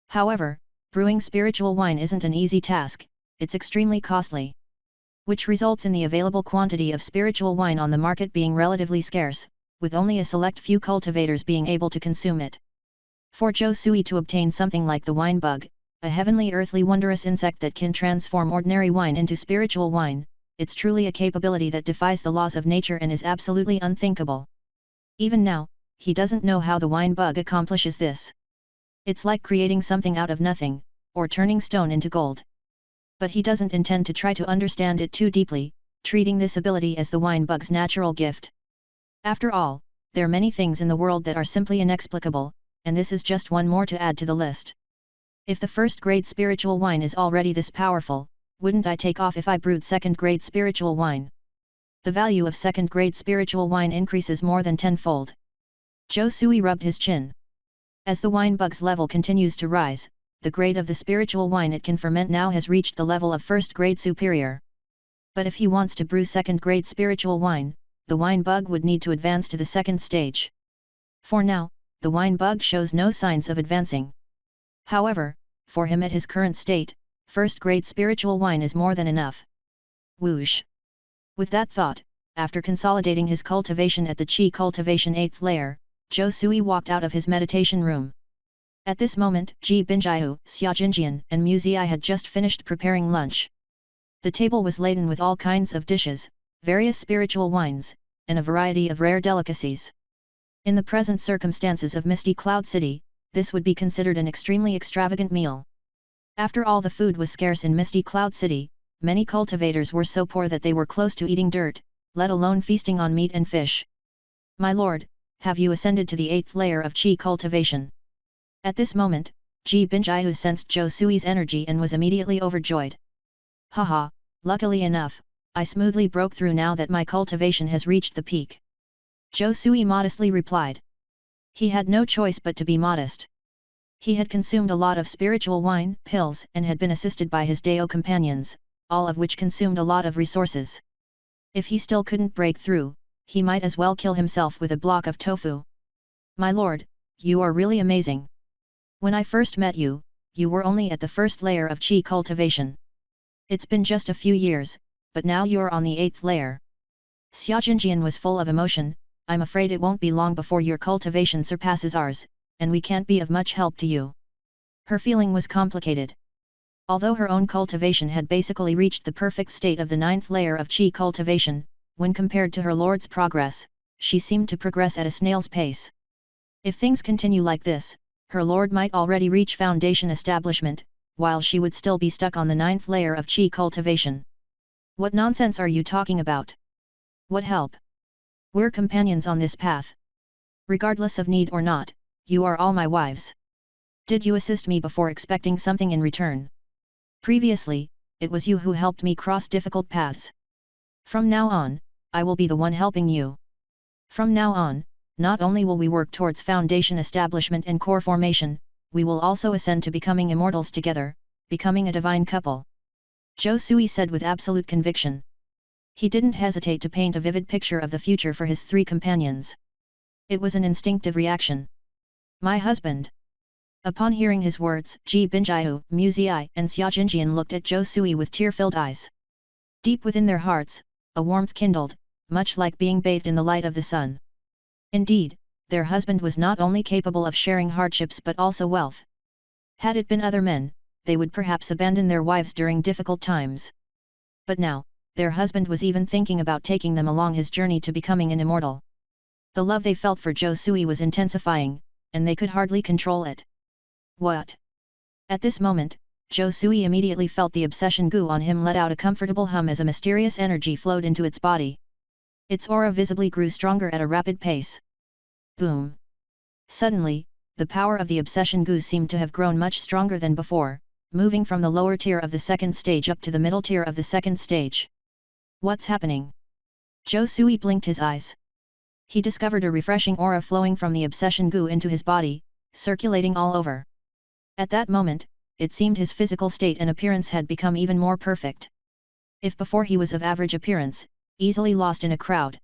However, brewing spiritual wine isn't an easy task, it's extremely costly, which results in the available quantity of spiritual wine on the market being relatively scarce, with only a select few cultivators being able to consume it. For Zhou Sui to obtain something like the wine bug, a heavenly earthly wondrous insect that can transform ordinary wine into spiritual wine, it's truly a capability that defies the laws of nature and is absolutely unthinkable. Even now, he doesn't know how the wine bug accomplishes this. It's like creating something out of nothing, or turning stone into gold. But he doesn't intend to try to understand it too deeply, treating this ability as the wine bug's natural gift. After all, there are many things in the world that are simply inexplicable, and this is just one more to add to the list. If the first-grade spiritual wine is already this powerful, wouldn't I take off if I brewed second-grade spiritual wine? The value of second-grade spiritual wine increases more than tenfold. Zhou Sui rubbed his chin. As the wine bug's level continues to rise, the grade of the spiritual wine it can ferment now has reached the level of first-grade superior. But if he wants to brew second-grade spiritual wine, the wine bug would need to advance to the second stage. For now, the wine bug shows no signs of advancing. However, for him at his current state, first-grade spiritual wine is more than enough. Whoosh! With that thought, after consolidating his cultivation at the Qi cultivation 8th layer, Zhou Sui walked out of his meditation room. At this moment, Ji Binjiu, Xia Jinjian and Mu Ziyi had just finished preparing lunch. The table was laden with all kinds of dishes, various spiritual wines, and a variety of rare delicacies. In the present circumstances of Misty Cloud City, this would be considered an extremely extravagant meal. After all, the food was scarce in Misty Cloud City, many cultivators were so poor that they were close to eating dirt, let alone feasting on meat and fish. My lord, have you ascended to the 8th layer of Qi cultivation? At this moment, Ji Binjiu sensed Zhou Sui's energy and was immediately overjoyed. Haha, luckily enough, I smoothly broke through now that my cultivation has reached the peak. Zhou Sui modestly replied. He had no choice but to be modest. He had consumed a lot of spiritual wine, pills, and had been assisted by his Dao companions, all of which consumed a lot of resources. If he still couldn't break through, he might as well kill himself with a block of tofu. My lord, you are really amazing. When I first met you, you were only at the first layer of Qi cultivation. It's been just a few years, but now you're on the 8th layer. Xia Jinjian was full of emotion. I'm afraid it won't be long before your cultivation surpasses ours, and we can't be of much help to you. Her feeling was complicated. Although her own cultivation had basically reached the perfect state of the 9th layer of Qi cultivation, when compared to her lord's progress, she seemed to progress at a snail's pace. If things continue like this, her lord might already reach foundation establishment, while she would still be stuck on the 9th layer of Qi cultivation. What nonsense are you talking about? What help? We're companions on this path. Regardless of need or not, you are all my wives. Did you assist me before expecting something in return? Previously, it was you who helped me cross difficult paths. From now on, I will be the one helping you. From now on, not only will we work towards foundation establishment and core formation, we will also ascend to becoming immortals together, becoming a divine couple. Zhou Sui said with absolute conviction. He didn't hesitate to paint a vivid picture of the future for his three companions. It was an instinctive reaction. My husband. Upon hearing his words, Ji Binjiu, Mu Ziyi and Xia Jinjian looked at Zhou Sui with tear-filled eyes. Deep within their hearts, a warmth kindled, much like being bathed in the light of the sun. Indeed, their husband was not only capable of sharing hardships but also wealth. Had it been other men, they would perhaps abandon their wives during difficult times. But now, their husband was even thinking about taking them along his journey to becoming an immortal. The love they felt for Zhou Sui was intensifying, and they could hardly control it. What? At this moment, Zhou Sui immediately felt the obsession goo on him let out a comfortable hum as a mysterious energy flowed into its body. Its aura visibly grew stronger at a rapid pace. Boom! Suddenly, the power of the obsession goo seemed to have grown much stronger than before, moving from the lower tier of the second stage up to the middle tier of the second stage. What's happening? Zhou Sui blinked his eyes. He discovered a refreshing aura flowing from the obsession goo into his body, circulating all over. At that moment, it seemed his physical state and appearance had become even more perfect. If before he was of average appearance, easily lost in a crowd.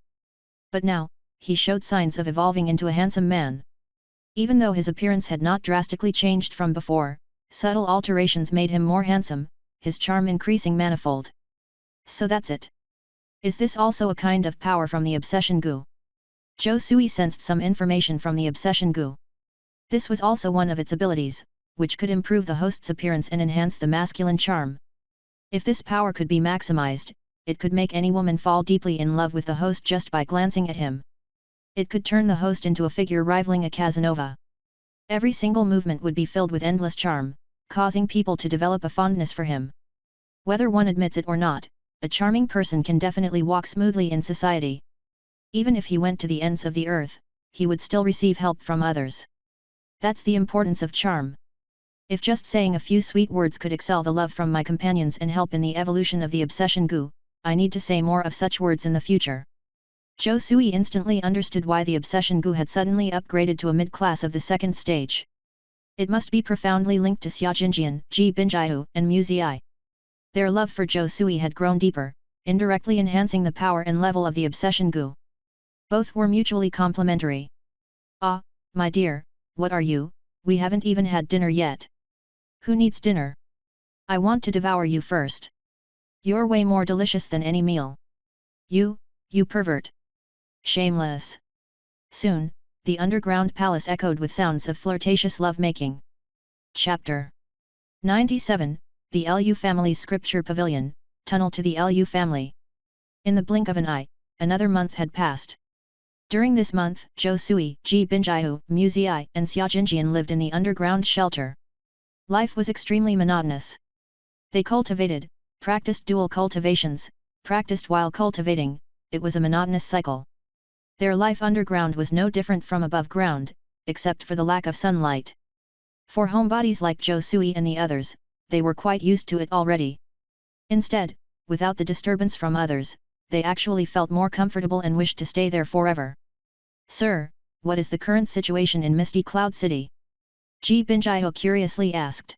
But now, he showed signs of evolving into a handsome man. Even though his appearance had not drastically changed from before, subtle alterations made him more handsome, his charm increasing manifold. So that's it. Is this also a kind of power from the obsession goo? Zhou Sui sensed some information from the obsession goo. This was also one of its abilities, which could improve the host's appearance and enhance the masculine charm. If this power could be maximized, it could make any woman fall deeply in love with the host just by glancing at him. It could turn the host into a figure rivaling a Casanova. Every single movement would be filled with endless charm, causing people to develop a fondness for him. Whether one admits it or not, a charming person can definitely walk smoothly in society. Even if he went to the ends of the earth, he would still receive help from others. That's the importance of charm. If just saying a few sweet words could excel the love from my companions and help in the evolution of the obsession goo, I need to say more of such words in the future. Zhou Sui instantly understood why the obsession goo had suddenly upgraded to a mid-class of the second stage. It must be profoundly linked to Xiaojinjian, Ji Binjiu, and Muzai. Their love for Zhou Sui had grown deeper, indirectly enhancing the power and level of the obsession goo. Both were mutually complementary. Ah, my dear, what are you? We haven't even had dinner yet. Who needs dinner? I want to devour you first. You're way more delicious than any meal. You pervert. Shameless. Soon, the underground palace echoed with sounds of flirtatious love-making. Chapter 97, The Lu Family's Scripture Pavilion, Tunnel to the Lu Family. In the blink of an eye, another month had passed. During this month, Zhou Sui, Ji Binjiu, Muzai, and Xiaojinjian lived in the underground shelter. Life was extremely monotonous. They cultivated, practiced dual cultivations, practiced while cultivating. It was a monotonous cycle. Their life underground was no different from above ground, except for the lack of sunlight. For homebodies like Zhou Sui and the others, they were quite used to it already. Instead, without the disturbance from others, they actually felt more comfortable and wished to stay there forever. Sir, what is the current situation in Misty Cloud City? Ji Binjiu curiously asked.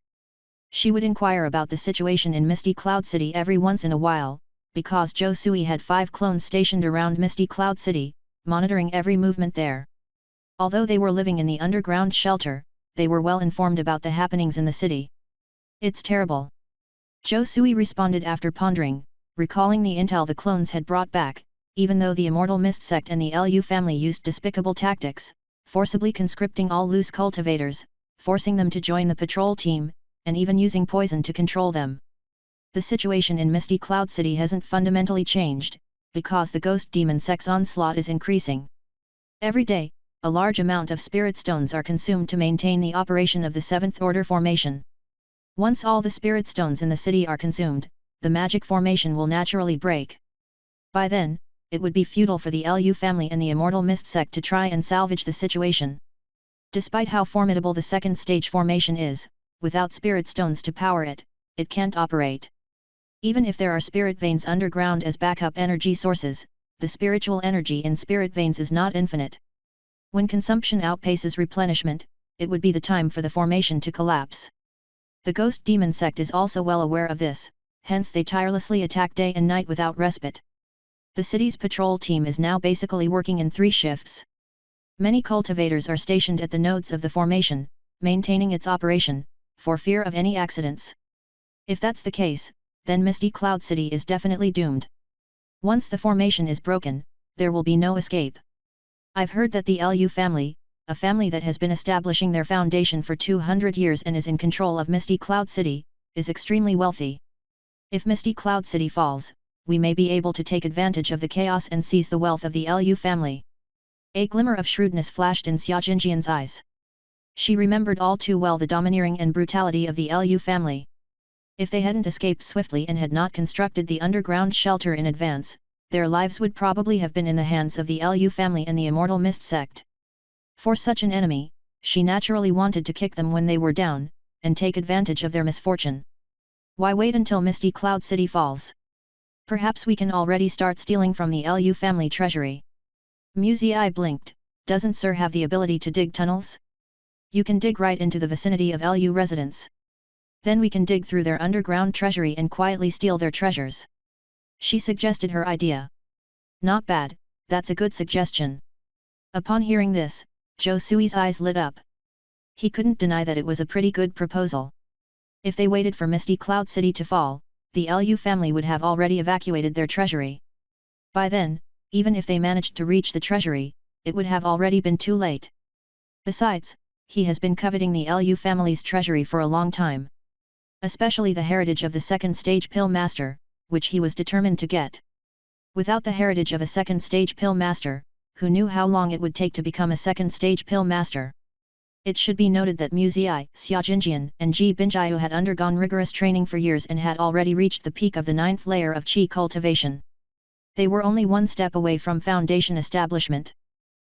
She would inquire about the situation in Misty Cloud City every once in a while, because Zhou Sui had 5 clones stationed around Misty Cloud City, monitoring every movement there. Although they were living in the underground shelter, they were well informed about the happenings in the city. It's terrible. Zhou Sui responded after pondering, recalling the intel the clones had brought back. Even though the Immortal Mist sect and the Lu family used despicable tactics, forcibly conscripting all loose cultivators, forcing them to join the patrol team, and even using poison to control them. The situation in Misty Cloud City hasn't fundamentally changed, because the ghost demon sect's onslaught is increasing. Every day, a large amount of spirit stones are consumed to maintain the operation of the 7th Order formation. Once all the spirit stones in the city are consumed, the magic formation will naturally break. By then, it would be futile for the Lu family and the Immortal Mist sect to try and salvage the situation. Despite how formidable the second stage formation is, without spirit stones to power it, it can't operate. Even if there are spirit veins underground as backup energy sources, the spiritual energy in spirit veins is not infinite. When consumption outpaces replenishment, it would be the time for the formation to collapse. The ghost demon sect is also well aware of this, hence they tirelessly attack day and night without respite. The city's patrol team is now basically working in 3 shifts. Many cultivators are stationed at the nodes of the formation, maintaining its operation, for fear of any accidents. If that's the case, then Misty Cloud City is definitely doomed. Once the formation is broken, there will be no escape. I've heard that the Lu family, a family that has been establishing their foundation for 200 years and is in control of Misty Cloud City, is extremely wealthy. If Misty Cloud City falls, we may be able to take advantage of the chaos and seize the wealth of the Lu family. A glimmer of shrewdness flashed in Xiaojinjian's eyes. She remembered all too well the domineering and brutality of the Lu family. If they hadn't escaped swiftly and had not constructed the underground shelter in advance, their lives would probably have been in the hands of the Lu family and the Immortal Mist sect. For such an enemy, she naturally wanted to kick them when they were down, and take advantage of their misfortune. Why wait until Misty Cloud City falls? Perhaps we can already start stealing from the Lu family treasury. Muzai blinked. Doesn't Sir have the ability to dig tunnels? You can dig right into the vicinity of Lu residents. Then we can dig through their underground treasury and quietly steal their treasures. She suggested her idea. Not bad, that's a good suggestion. Upon hearing this, Zhou Sui's eyes lit up. He couldn't deny that it was a pretty good proposal. If they waited for Misty Cloud City to fall, the Lu family would have already evacuated their treasury. By then, even if they managed to reach the treasury, it would have already been too late. Besides, he has been coveting the Lu family's treasury for a long time. Especially the heritage of the second stage pill master, which he was determined to get. Without the heritage of a second stage pill master, who knew how long it would take to become a second stage pill master? It should be noted that Mu Ziyi, Xia Jinjian, and Ji Binjiu had undergone rigorous training for years and had already reached the peak of the 9th layer of qi cultivation. They were only one step away from foundation establishment.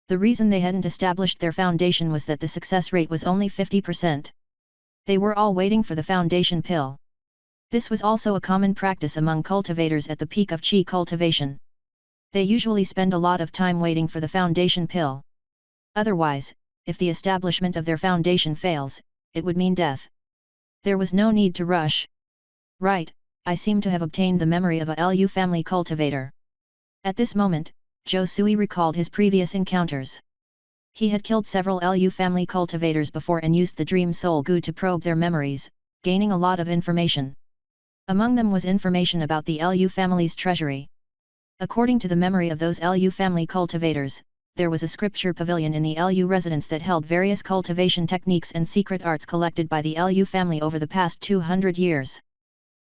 The reason they hadn't established their foundation was that the success rate was only 50%. They were all waiting for the foundation pill. This was also a common practice among cultivators at the peak of qi cultivation. They usually spend a lot of time waiting for the foundation pill. Otherwise, if the establishment of their foundation fails, it would mean death. There was no need to rush. Right, I seem to have obtained the memory of a Lu family cultivator. At this moment, Zhou Sui recalled his previous encounters. He had killed several Lu family cultivators before and used the Dream Soul Goo to probe their memories, gaining a lot of information. Among them was information about the Lu family's treasury. According to the memory of those Lu family cultivators, there was a scripture pavilion in the Lu residence that held various cultivation techniques and secret arts collected by the Lu family over the past 200 years.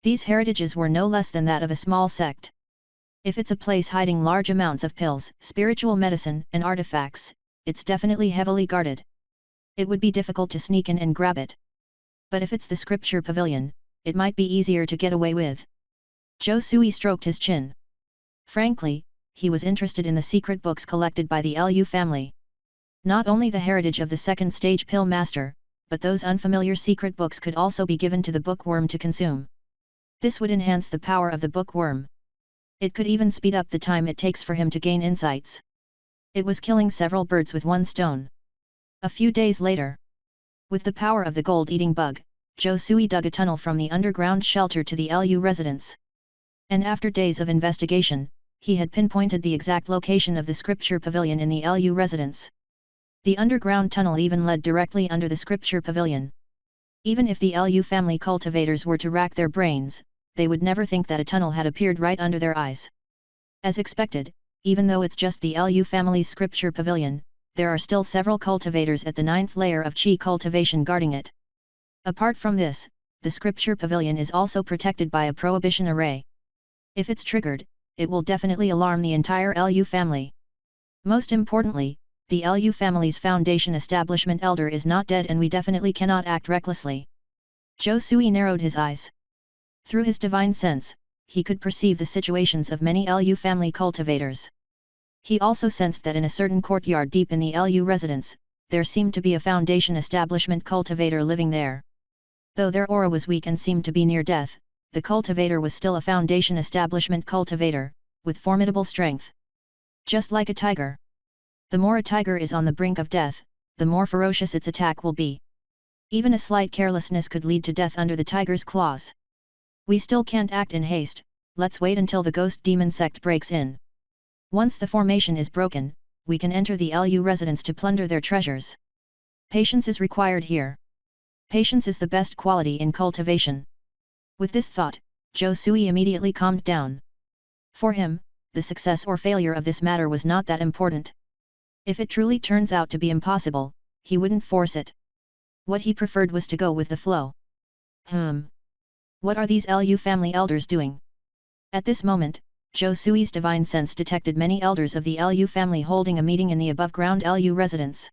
These heritages were no less than that of a small sect. If it's a place hiding large amounts of pills, spiritual medicine, and artifacts, it's definitely heavily guarded. It would be difficult to sneak in and grab it. But if it's the scripture pavilion, it might be easier to get away with. Zhou Sui stroked his chin. Frankly, he was interested in the secret books collected by the Lu family. Not only the heritage of the second stage pill master, but those unfamiliar secret books could also be given to the bookworm to consume. This would enhance the power of the bookworm. It could even speed up the time it takes for him to gain insights. It was killing several birds with one stone. A few days later, with the power of the gold-eating bug, Zhou Sui dug a tunnel from the underground shelter to the Lu residence. And after days of investigation, he had pinpointed the exact location of the scripture pavilion in the Lu residence. The underground tunnel even led directly under the scripture pavilion. Even if the Lu family cultivators were to rack their brains, they would never think that a tunnel had appeared right under their eyes. As expected, even though it's just the Lu family's scripture pavilion, there are still several cultivators at the 9th layer of qi cultivation guarding it. Apart from this, the scripture pavilion is also protected by a prohibition array. If it's triggered, it will definitely alarm the entire Lu family. Most importantly, the Lu family's foundation establishment elder is not dead and we definitely cannot act recklessly. Zhou Sui narrowed his eyes. Through his divine sense, he could perceive the situations of many Lu family cultivators. He also sensed that in a certain courtyard deep in the Lu residence, there seemed to be a foundation establishment cultivator living there. Though their aura was weak and seemed to be near death, the cultivator was still a foundation establishment cultivator, with formidable strength. Just like a tiger. The more a tiger is on the brink of death, the more ferocious its attack will be. Even a slight carelessness could lead to death under the tiger's claws. We still can't act in haste, let's wait until the ghost demon sect breaks in. Once the formation is broken, we can enter the Lu residence to plunder their treasures. Patience is required here. Patience is the best quality in cultivation. With this thought, Zhou Sui immediately calmed down. For him, the success or failure of this matter was not that important. If it truly turns out to be impossible, he wouldn't force it. What he preferred was to go with the flow. What are these Lu family elders doing? At this moment, Zhou Sui's divine sense detected many elders of the Lu family holding a meeting in the above-ground Lu residence.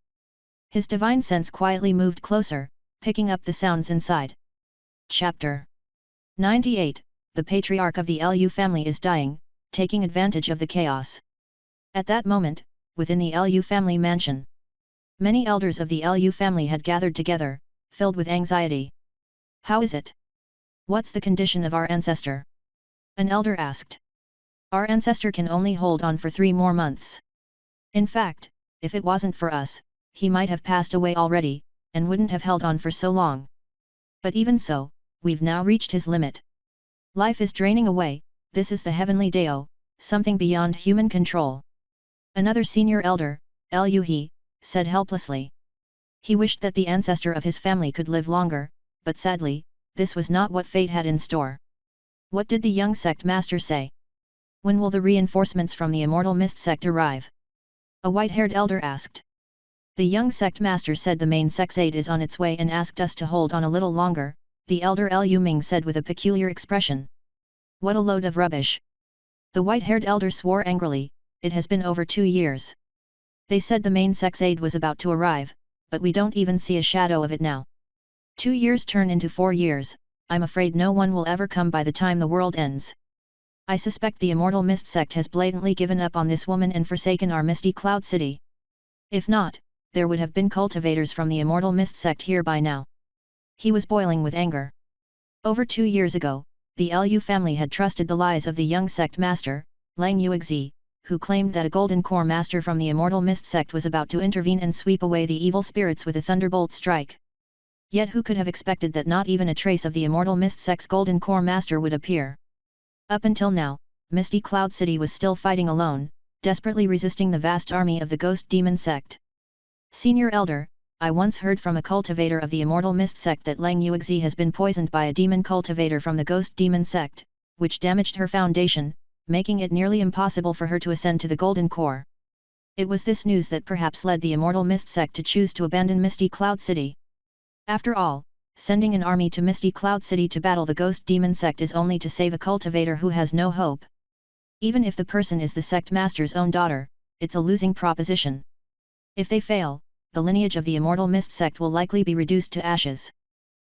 His divine sense quietly moved closer, picking up the sounds inside. Chapter 98, The Patriarch of the Lu family is dying, taking advantage of the chaos. At that moment, within the Lu family mansion, many elders of the Lu family had gathered together, filled with anxiety. How is it? What's the condition of our ancestor? An elder asked. Our ancestor can only hold on for 3 more months. In fact, if it wasn't for us, he might have passed away already, and wouldn't have held on for so long. But even so, we've now reached his limit. Life is draining away, this is the heavenly Dao, something beyond human control. Another senior elder, Lu He, said helplessly. He wished that the ancestor of his family could live longer, but sadly, this was not what fate had in store. What did the young sect master say? When will the reinforcements from the immortal mist sect arrive? A white-haired elder asked. The young sect master said the main sect's aid is on its way and asked us to hold on a little longer, the elder Lu Ming said with a peculiar expression. What a load of rubbish! The white-haired elder swore angrily, it has been over 2 years. They said the main sect's aid was about to arrive, but we don't even see a shadow of it now. 2 years turn into 4 years, I'm afraid no one will ever come by the time the world ends. I suspect the immortal mist sect has blatantly given up on this woman and forsaken our misty cloud city. If not, there would have been cultivators from the immortal mist sect here by now. He was boiling with anger. Over 2 years ago, the Lu family had trusted the lies of the young sect master, Lang Yuexi, who claimed that a golden core master from the immortal mist sect was about to intervene and sweep away the evil spirits with a thunderbolt strike. Yet who could have expected that not even a trace of the immortal mist sect's golden core master would appear? Up until now, Misty Cloud City was still fighting alone, desperately resisting the vast army of the ghost demon sect. Senior Elder, I once heard from a cultivator of the immortal mist sect that Lang Yuexi has been poisoned by a demon cultivator from the ghost demon sect, which damaged her foundation, making it nearly impossible for her to ascend to the golden core. It was this news that perhaps led the immortal mist sect to choose to abandon Misty Cloud City. After all, sending an army to Misty Cloud City to battle the ghost demon sect is only to save a cultivator who has no hope. Even if the person is the sect master's own daughter, it's a losing proposition. If they fail, the lineage of the immortal mist sect will likely be reduced to ashes.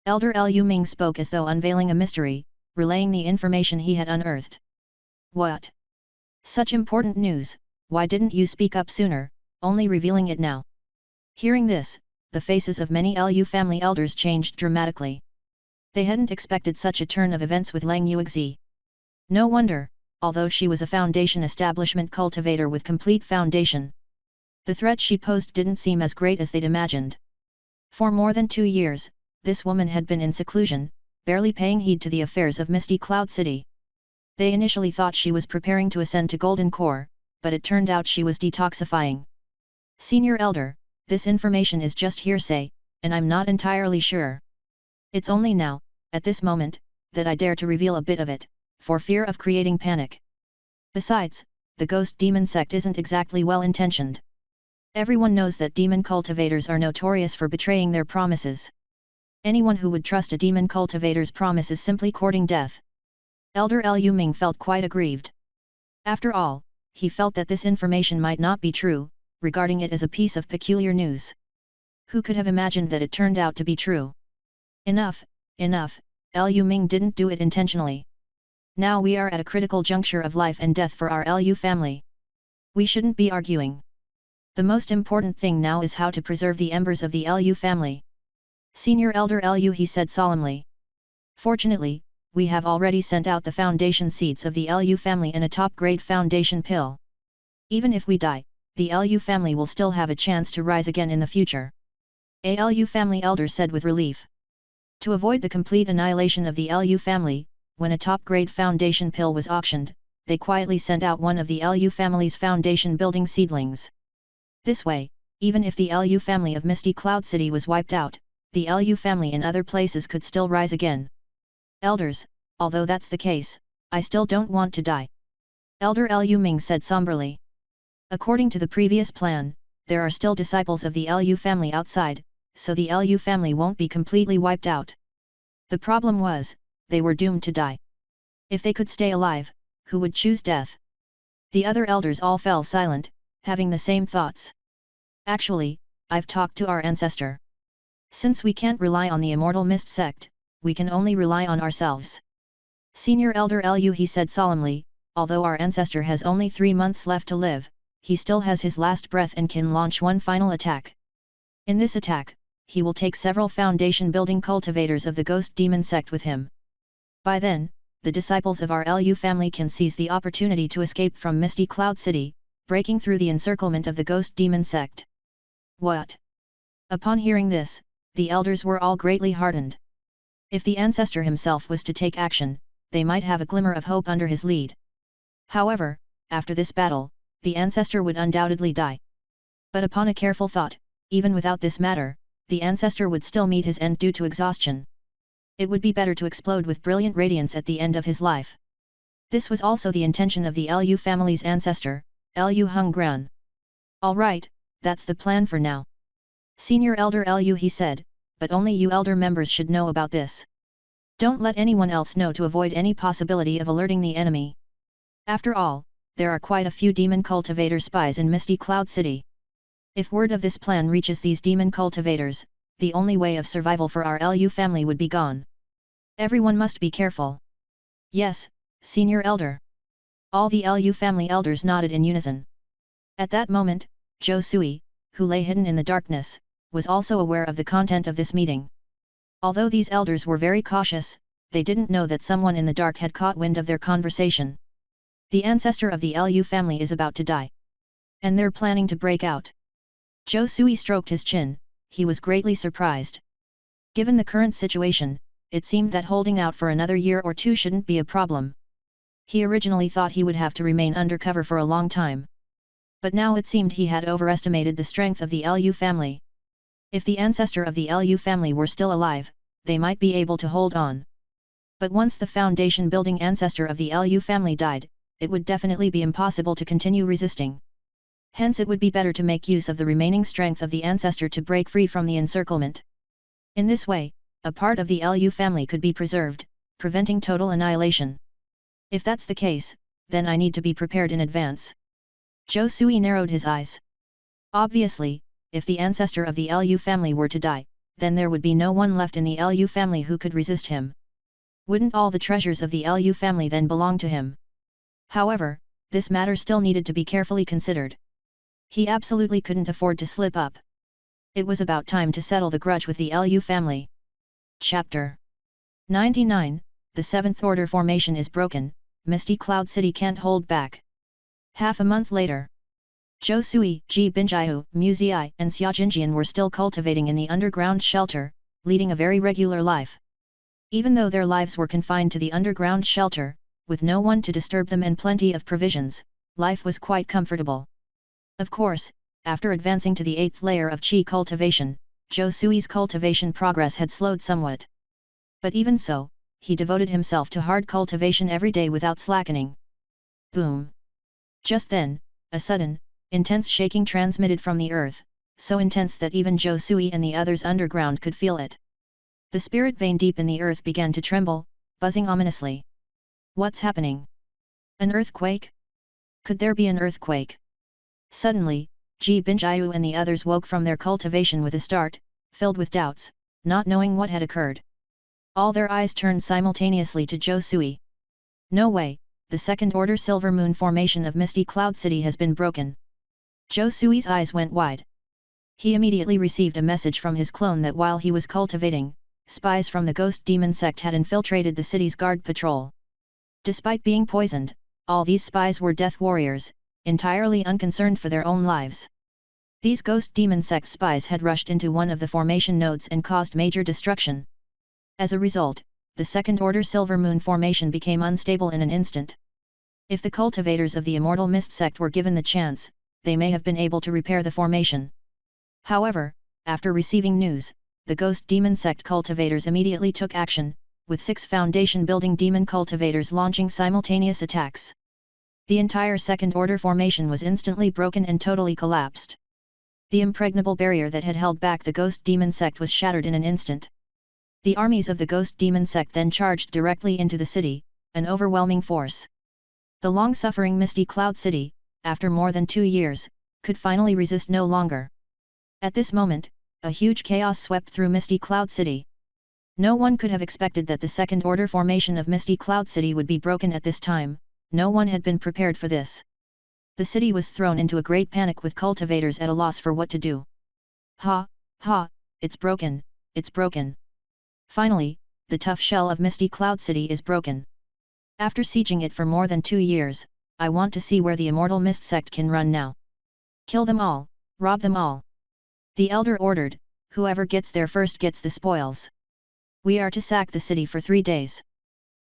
Elder Lu Ming spoke as though unveiling a mystery, relaying the information he had unearthed. What? Such important news, why didn't you speak up sooner, only revealing it now? Hearing this, the faces of many Lu family elders changed dramatically. They hadn't expected such a turn of events with Lang Yuexi. No wonder, although she was a foundation establishment cultivator with complete foundation. The threat she posed didn't seem as great as they'd imagined. For more than 2 years, this woman had been in seclusion, barely paying heed to the affairs of Misty Cloud City. They initially thought she was preparing to ascend to Golden Core, but it turned out she was detoxifying. Senior Elder, this information is just hearsay, and I'm not entirely sure. It's only now, at this moment, that I dare to reveal a bit of it, for fear of creating panic. Besides, the ghost demon sect isn't exactly well-intentioned. Everyone knows that demon cultivators are notorious for betraying their promises. Anyone who would trust a demon cultivator's promise is simply courting death. Elder Lu Ming felt quite aggrieved. After all, he felt that this information might not be true, regarding it as a piece of peculiar news. Who could have imagined that it turned out to be true? Enough, enough, Lu Ming didn't do it intentionally. Now we are at a critical juncture of life and death for our Lu family. We shouldn't be arguing. The most important thing now is how to preserve the embers of the Lu family. Senior Elder Lu He said solemnly. Fortunately, we have already sent out the foundation seeds of the Lu family in a top-grade foundation pill. Even if we die, the Lu family will still have a chance to rise again in the future. A Lu family elder said with relief. To avoid the complete annihilation of the Lu family, when a top-grade foundation pill was auctioned, they quietly sent out one of the Lu family's foundation building seedlings. This way, even if the Lu family of Misty Cloud City was wiped out, the Lu family in other places could still rise again. Elders, although that's the case, I still don't want to die. Elder Lu Ming said somberly. According to the previous plan, there are still disciples of the Lu family outside, so the Lu family won't be completely wiped out. The problem was, they were doomed to die. If they could stay alive, who would choose death? The other elders all fell silent, having the same thoughts. Actually, I've talked to our ancestor. Since we can't rely on the immortal mist sect, we can only rely on ourselves. Senior Elder Lu He said solemnly, although our ancestor has only 3 months left to live, he still has his last breath and can launch one final attack. In this attack, he will take several foundation building cultivators of the ghost demon sect with him. By then, the disciples of our Lu family can seize the opportunity to escape from Misty Cloud City, breaking through the encirclement of the ghost demon sect. What? Upon hearing this, the elders were all greatly heartened. If the ancestor himself was to take action, they might have a glimmer of hope under his lead. However, after this battle, the ancestor would undoubtedly die. But upon a careful thought, even without this matter, the ancestor would still meet his end due to exhaustion. It would be better to explode with brilliant radiance at the end of his life. This was also the intention of the Lu family's ancestor, Lu Hung Gran. All right, that's the plan for now. Senior Elder Lu, he said, but only you elder members should know about this. Don't let anyone else know to avoid any possibility of alerting the enemy. After all, there are quite a few demon cultivator spies in Misty Cloud City. If word of this plan reaches these demon cultivators, the only way of survival for our Lu family would be gone. Everyone must be careful. Yes, Senior Elder. All the Lu family elders nodded in unison. At that moment, Zhou Sui, who lay hidden in the darkness, was also aware of the content of this meeting. Although these elders were very cautious, they didn't know that someone in the dark had caught wind of their conversation. The ancestor of the Lu family is about to die. And they're planning to break out. Zhou Sui stroked his chin, he was greatly surprised. Given the current situation, it seemed that holding out for another year or two shouldn't be a problem. He originally thought he would have to remain undercover for a long time. But now it seemed he had overestimated the strength of the Lu family. If the ancestor of the Lu family were still alive, they might be able to hold on. But once the foundation-building ancestor of the Lu family died, it would definitely be impossible to continue resisting. Hence it would be better to make use of the remaining strength of the ancestor to break free from the encirclement. In this way, a part of the Lu family could be preserved, preventing total annihilation. If that's the case, then I need to be prepared in advance. Zhou Sui narrowed his eyes. Obviously, if the ancestor of the Lu family were to die, then there would be no one left in the Lu family who could resist him. Wouldn't all the treasures of the Lu family then belong to him? However, this matter still needed to be carefully considered. He absolutely couldn't afford to slip up. It was about time to settle the grudge with the Lu family. Chapter 99, The Seventh Order Formation is broken, Misty Cloud City can't hold back. Half a month later. Zhou Sui, Ji Binjiu, Mu Ziyi, and Xia Jinjian were still cultivating in the underground shelter, leading a very regular life. Even though their lives were confined to the underground shelter, with no one to disturb them and plenty of provisions, life was quite comfortable. Of course, after advancing to the 8th layer of Qi cultivation, Zhou Sui's cultivation progress had slowed somewhat. But even so, he devoted himself to hard cultivation every day without slackening. Boom! Just then, a sudden, intense shaking transmitted from the earth, so intense that even Zhou Sui and the others underground could feel it. The spirit vein deep in the earth began to tremble, buzzing ominously. What's happening? An earthquake? Could there be an earthquake? Suddenly, Ji Binjiu and the others woke from their cultivation with a start, filled with doubts, not knowing what had occurred. All their eyes turned simultaneously to Zhou Sui. No way, the second-order silver moon formation of Misty Cloud City has been broken. Zhou Sui's eyes went wide. He immediately received a message from his clone that while he was cultivating, spies from the Ghost Demon sect had infiltrated the city's guard patrol. Despite being poisoned, all these spies were death warriors, entirely unconcerned for their own lives. These Ghost Demon sect spies had rushed into one of the formation nodes and caused major destruction. As a result, the second-order Silver Moon formation became unstable in an instant. If the cultivators of the Immortal Mist sect were given the chance, they may have been able to repair the formation. However, after receiving news, the Ghost Demon sect cultivators immediately took action, with 6 foundation-building demon cultivators launching simultaneous attacks. The entire second-order formation was instantly broken and totally collapsed. The impregnable barrier that had held back the Ghost Demon sect was shattered in an instant. The armies of the Ghost Demon sect then charged directly into the city, an overwhelming force. The long-suffering Misty Cloud City, after more than 2 years, could finally resist no longer. At this moment, a huge chaos swept through Misty Cloud City. No one could have expected that the second-order formation of Misty Cloud City would be broken at this time. No one had been prepared for this. The city was thrown into a great panic with cultivators at a loss for what to do. Ha, ha, it's broken, it's broken. Finally, the tough shell of Misty Cloud City is broken. After sieging it for more than 2 years, I want to see where the Immortal Mist sect can run now. Kill them all, rob them all. The elder ordered, whoever gets there first gets the spoils. We are to sack the city for 3 days.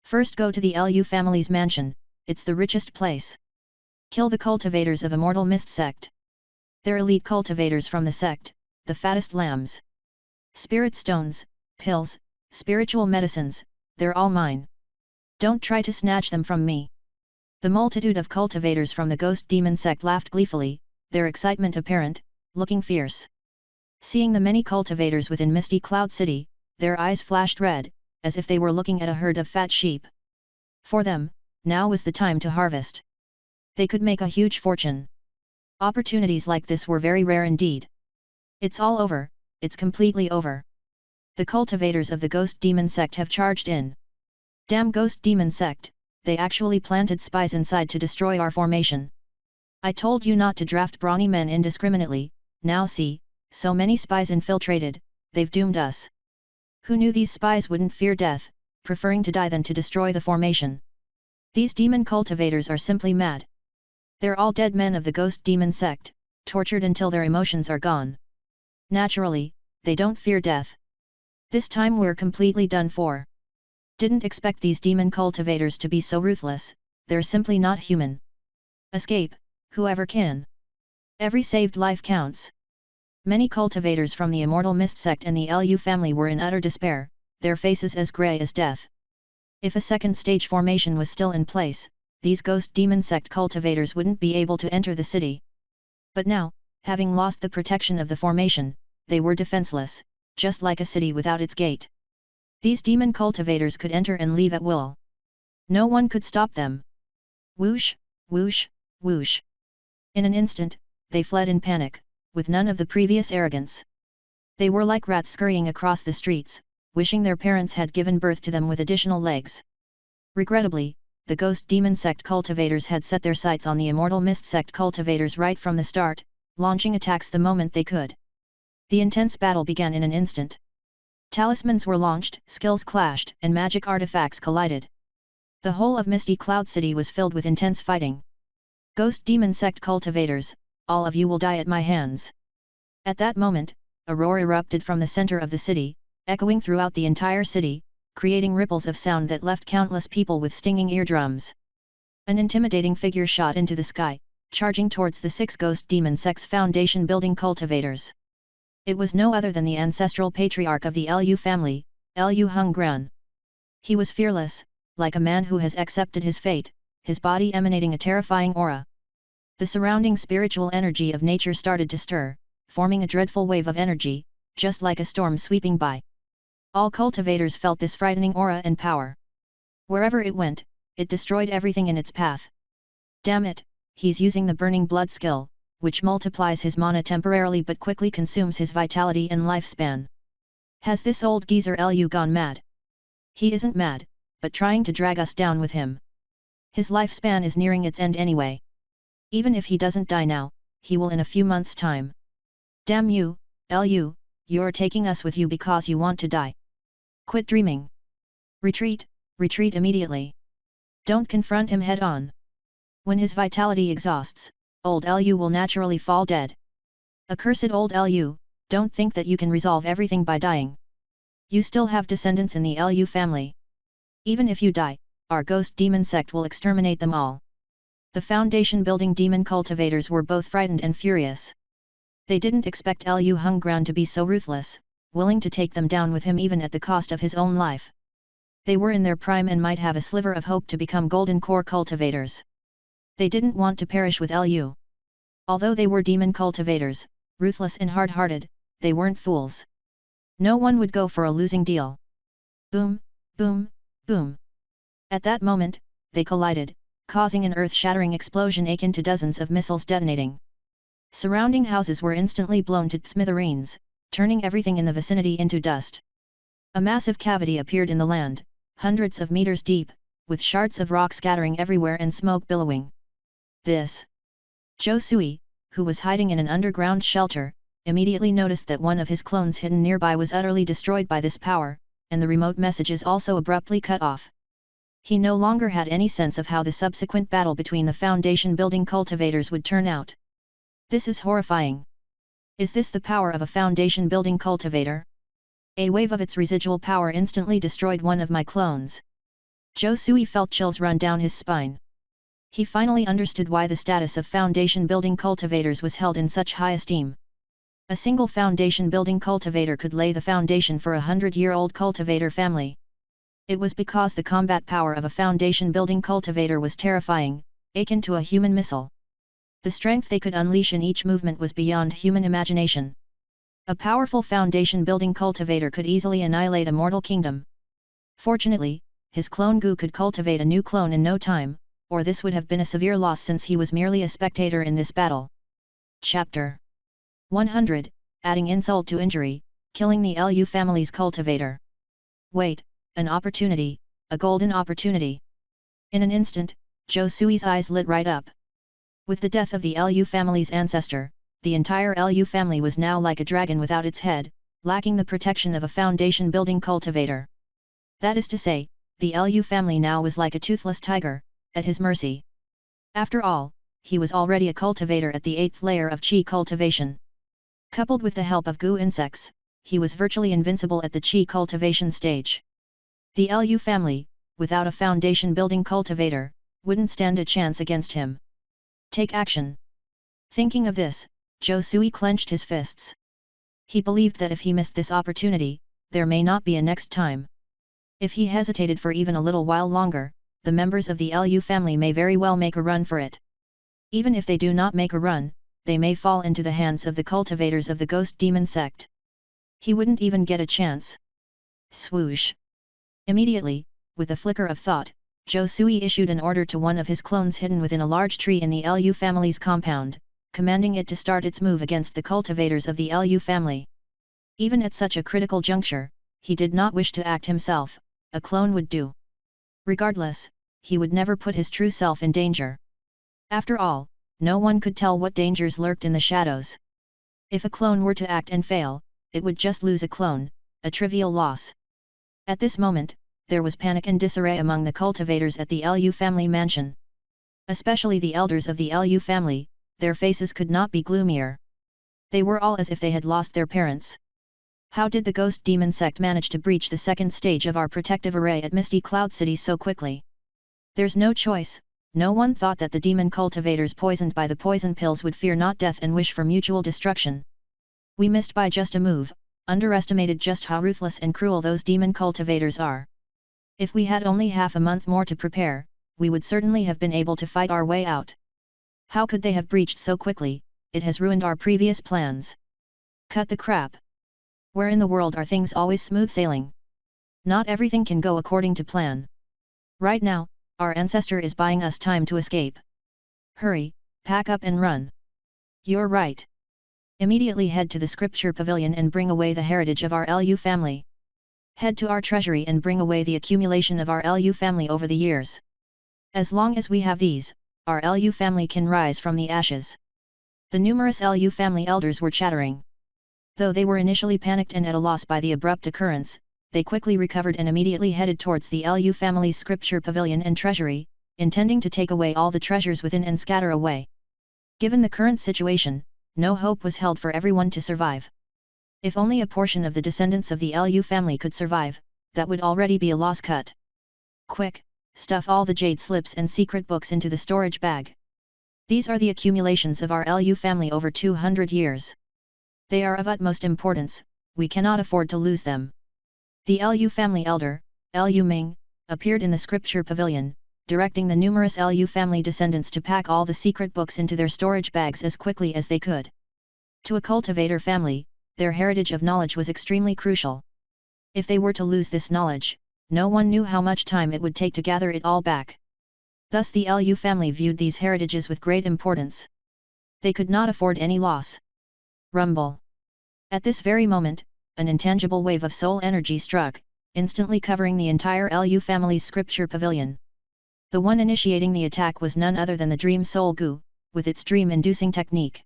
First go to the Lu family's mansion, it's the richest place. Kill the cultivators of Immortal Mist sect. They're elite cultivators from the sect, the fattest lambs. Spirit stones, pills, spiritual medicines, they're all mine. Don't try to snatch them from me. The multitude of cultivators from the ghost demon sect laughed gleefully, their excitement apparent, looking fierce. Seeing the many cultivators within Misty Cloud City, their eyes flashed red, as if they were looking at a herd of fat sheep. For them, now was the time to harvest. They could make a huge fortune. Opportunities like this were very rare indeed. It's all over, it's completely over. The cultivators of the ghost demon sect have charged in. Damn ghost demon sect, they actually planted spies inside to destroy our formation. I told you not to draft brawny men indiscriminately, now see, so many spies infiltrated, they've doomed us. Who knew these spies wouldn't fear death, preferring to die than to destroy the formation? These demon cultivators are simply mad. They're all dead men of the ghost demon sect, tortured until their emotions are gone. Naturally, they don't fear death. This time we're completely done for. Didn't expect these demon cultivators to be so ruthless, they're simply not human. Escape, whoever can. Every saved life counts. Many cultivators from the Immortal Mist sect and the Lu family were in utter despair, their faces as grey as death. If a second stage formation was still in place, these ghost demon sect cultivators wouldn't be able to enter the city. But now, having lost the protection of the formation, they were defenseless, just like a city without its gate. These demon cultivators could enter and leave at will. No one could stop them. Whoosh, whoosh, whoosh. In an instant, they fled in panic, with none of the previous arrogance. They were like rats scurrying across the streets, wishing their parents had given birth to them with additional legs. Regrettably, the ghost demon sect cultivators had set their sights on the Immortal Mist sect cultivators right from the start, launching attacks the moment they could. The intense battle began in an instant. Talismans were launched, skills clashed, and magic artifacts collided. The whole of Misty Cloud City was filled with intense fighting. Ghost demon sect cultivators, all of you will die at my hands. At that moment, a roar erupted from the center of the city, echoing throughout the entire city, creating ripples of sound that left countless people with stinging eardrums. An intimidating figure shot into the sky, charging towards the 6 ghost demon sect's foundation building cultivators. It was no other than the ancestral patriarch of the Lu family, Lu Hungran. He was fearless, like a man who has accepted his fate, his body emanating a terrifying aura. The surrounding spiritual energy of nature started to stir, forming a dreadful wave of energy, just like a storm sweeping by. All cultivators felt this frightening aura and power. Wherever it went, it destroyed everything in its path. Damn it, he's using the burning blood skill, which multiplies his mana temporarily but quickly consumes his vitality and lifespan. Has this old geezer Lu gone mad? He isn't mad, but trying to drag us down with him. His lifespan is nearing its end anyway. Even if he doesn't die now, he will in a few months' time. Damn you, Lu, you're taking us with you because you want to die. Quit dreaming. Retreat, retreat immediately. Don't confront him head-on. When his vitality exhausts, old Lu will naturally fall dead. Accursed old Lu, don't think that you can resolve everything by dying. You still have descendants in the Lu family. Even if you die, our ghost demon sect will exterminate them all. The foundation building demon cultivators were both frightened and furious. They didn't expect Lu Hungran to be so ruthless, willing to take them down with him even at the cost of his own life. They were in their prime and might have a sliver of hope to become golden core cultivators. They didn't want to perish with Lu. Although they were demon cultivators, ruthless and hard-hearted, they weren't fools. No one would go for a losing deal. Boom, boom, boom. At that moment, they collided, causing an earth-shattering explosion akin to dozens of missiles detonating. Surrounding houses were instantly blown to smithereens, turning everything in the vicinity into dust. A massive cavity appeared in the land, hundreds of meters deep, with shards of rock scattering everywhere and smoke billowing. This. Zhou Sui, who was hiding in an underground shelter, immediately noticed that one of his clones hidden nearby was utterly destroyed by this power, and the remote messages also abruptly cut off. He no longer had any sense of how the subsequent battle between the foundation building cultivators would turn out. This is horrifying. Is this the power of a foundation-building cultivator? A wave of its residual power instantly destroyed one of my clones. Zhou Sui felt chills run down his spine. He finally understood why the status of foundation-building cultivators was held in such high esteem. A single foundation-building cultivator could lay the foundation for a 100-year-old cultivator family. It was because the combat power of a foundation-building cultivator was terrifying, akin to a human missile. The strength they could unleash in each movement was beyond human imagination. A powerful foundation-building cultivator could easily annihilate a mortal kingdom. Fortunately, his clone Gu could cultivate a new clone in no time, or this would have been a severe loss since he was merely a spectator in this battle. Chapter 100, adding insult to injury, killing the Lu family's cultivator. Wait, an opportunity, a golden opportunity. In an instant, Zhou Sui's eyes lit right up. With the death of the Lu family's ancestor, the entire Lu family was now like a dragon without its head, lacking the protection of a foundation-building cultivator. That is to say, the Lu family now was like a toothless tiger, at his mercy. After all, he was already a cultivator at the 8th layer of Qi cultivation. Coupled with the help of Gu insects, he was virtually invincible at the Qi cultivation stage. The Lu family, without a foundation-building cultivator, wouldn't stand a chance against him. Take action. Thinking of this, Zhou Sui clenched his fists. He believed that if he missed this opportunity, there may not be a next time. If he hesitated for even a little while longer, the members of the Lu family may very well make a run for it. Even if they do not make a run, they may fall into the hands of the cultivators of the ghost demon sect. He wouldn't even get a chance. Swoosh! Immediately, with a flicker of thought, Zhou Sui issued an order to one of his clones hidden within a large tree in the Lu family's compound, commanding it to start its move against the cultivators of the Lu family. Even at such a critical juncture, he did not wish to act himself, a clone would do. Regardless, he would never put his true self in danger. After all, no one could tell what dangers lurked in the shadows. If a clone were to act and fail, it would just lose a clone, a trivial loss. At this moment, there was panic and disarray among the cultivators at the Lu family mansion. Especially the elders of the Lu family, their faces could not be gloomier. They were all as if they had lost their parents. How did the ghost demon sect manage to breach the second stage of our protective array at Misty Cloud City so quickly? There's no choice. No one thought that the demon cultivators poisoned by the poison pills would fear not death and wish for mutual destruction. We missed by just a move, underestimated just how ruthless and cruel those demon cultivators are. If we had only half a month more to prepare, we would certainly have been able to fight our way out. How could they have breached so quickly? It has ruined our previous plans. Cut the crap. Where in the world are things always smooth sailing? Not everything can go according to plan. Right now, our ancestor is buying us time to escape. Hurry, pack up and run. You're right. Immediately head to the scripture pavilion and bring away the heritage of our Lu family. Head to our treasury and bring away the accumulation of our Lu family over the years. As long as we have these, our Lu family can rise from the ashes. The numerous Lu family elders were chattering. Though they were initially panicked and at a loss by the abrupt occurrence, they quickly recovered and immediately headed towards the Lu family's scripture pavilion and treasury, intending to take away all the treasures within and scatter away. Given the current situation, no hope was held for everyone to survive. If only a portion of the descendants of the Lu family could survive, that would already be a loss cut. Quick, stuff all the jade slips and secret books into the storage bag. These are the accumulations of our Lu family over 200 years. They are of utmost importance, we cannot afford to lose them. The Lu family elder, Lu Ming, appeared in the scripture pavilion, directing the numerous Lu family descendants to pack all the secret books into their storage bags as quickly as they could. To a cultivator family, their heritage of knowledge was extremely crucial. If they were to lose this knowledge, no one knew how much time it would take to gather it all back. Thus the Lu family viewed these heritages with great importance. They could not afford any loss. Rumble. At this very moment, an intangible wave of soul energy struck, instantly covering the entire Lu family's scripture pavilion. The one initiating the attack was none other than the Dream Soul Gu, with its dream-inducing technique.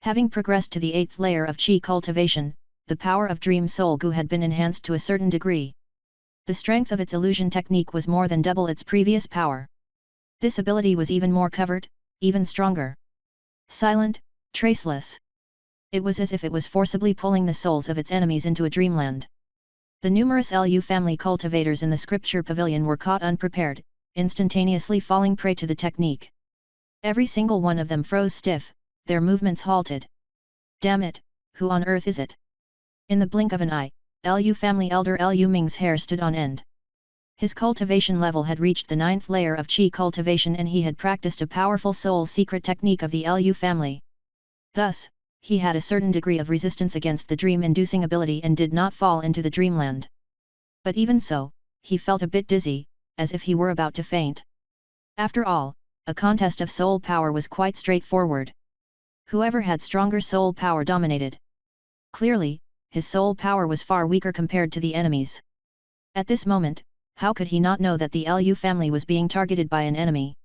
Having progressed to the 8th layer of Qi cultivation, the power of Dream Soul Gu had been enhanced to a certain degree. The strength of its illusion technique was more than double its previous power. This ability was even more covert, even stronger. Silent, traceless. It was as if it was forcibly pulling the souls of its enemies into a dreamland. The numerous Lu family cultivators in the scripture pavilion were caught unprepared, instantaneously falling prey to the technique. Every single one of them froze stiff, their movements halted. Damn it, who on earth is it? In the blink of an eye, Lu family elder Lu Ming's hair stood on end. His cultivation level had reached the 9th layer of Qi cultivation and he had practiced a powerful soul secret technique of the Lu family. Thus, he had a certain degree of resistance against the dream-inducing ability and did not fall into the dreamland. But even so, he felt a bit dizzy, as if he were about to faint. After all, a contest of soul power was quite straightforward. Whoever had stronger soul power dominated. Clearly, his soul power was far weaker compared to the enemies. At this moment, how could he not know that the Lu family was being targeted by an enemy?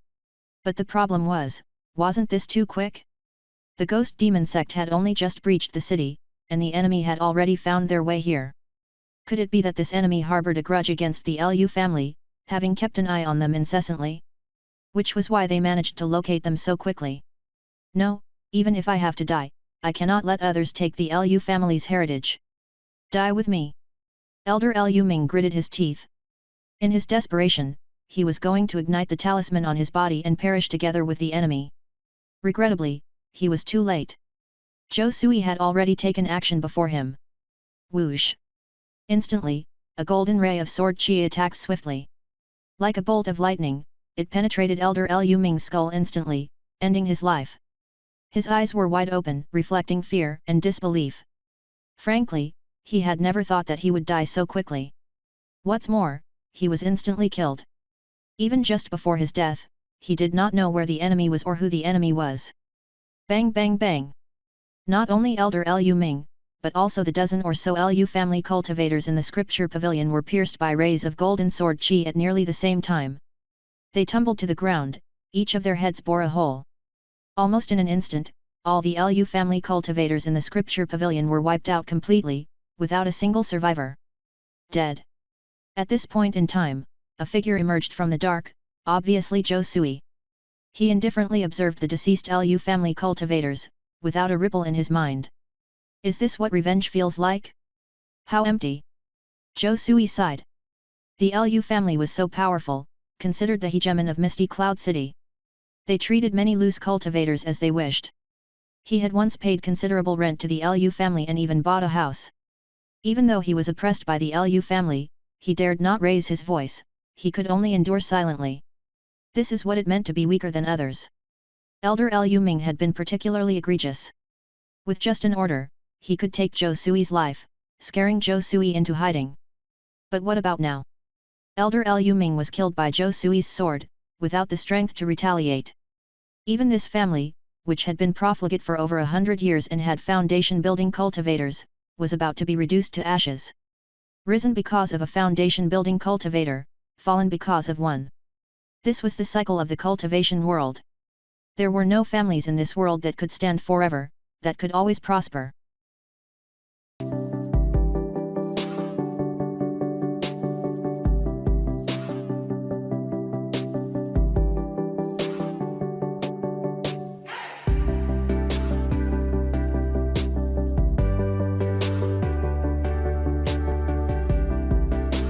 But the problem was, wasn't this too quick? The ghost demon sect had only just breached the city, and the enemy had already found their way here. Could it be that this enemy harbored a grudge against the Lu family, having kept an eye on them incessantly? Which was why they managed to locate them so quickly. No, even if I have to die, I cannot let others take the Lu family's heritage. Die with me. Elder Lu Ming gritted his teeth. In his desperation, he was going to ignite the talisman on his body and perish together with the enemy. Regrettably, he was too late. Zhou Sui had already taken action before him. Whoosh! Instantly, a golden ray of sword qi attacked swiftly. Like a bolt of lightning, it penetrated Elder Lu Ming's skull instantly, ending his life. His eyes were wide open, reflecting fear and disbelief. Frankly, he had never thought that he would die so quickly. What's more, he was instantly killed. Even just before his death, he did not know where the enemy was or who the enemy was. Bang bang bang! Not only Elder Lu Ming, but also the dozen or so Lu family cultivators in the scripture pavilion were pierced by rays of golden sword qi at nearly the same time. They tumbled to the ground, each of their heads bore a hole. Almost in an instant, all the Lu family cultivators in the scripture pavilion were wiped out completely, without a single survivor. Dead. At this point in time, a figure emerged from the dark, obviously Zhou Sui. He indifferently observed the deceased Lu family cultivators, without a ripple in his mind. Is this what revenge feels like? How empty! Zhou Sui sighed. The Lu family was so powerful, considered the hegemon of Misty Cloud City. They treated many loose cultivators as they wished. He had once paid considerable rent to the Lu family and even bought a house. Even though he was oppressed by the Lu family, he dared not raise his voice, he could only endure silently. This is what it meant to be weaker than others. Elder Lu Ming had been particularly egregious. With just an order, he could take Zhou Sui's life, scaring Zhou Sui into hiding. But what about now? Elder Lu Ming was killed by Zhou Sui's sword, without the strength to retaliate. Even this family, which had been profligate for over 100 years and had foundation-building cultivators, was about to be reduced to ashes. Risen because of a foundation-building cultivator, fallen because of one. This was the cycle of the cultivation world. There were no families in this world that could stand forever, that could always prosper.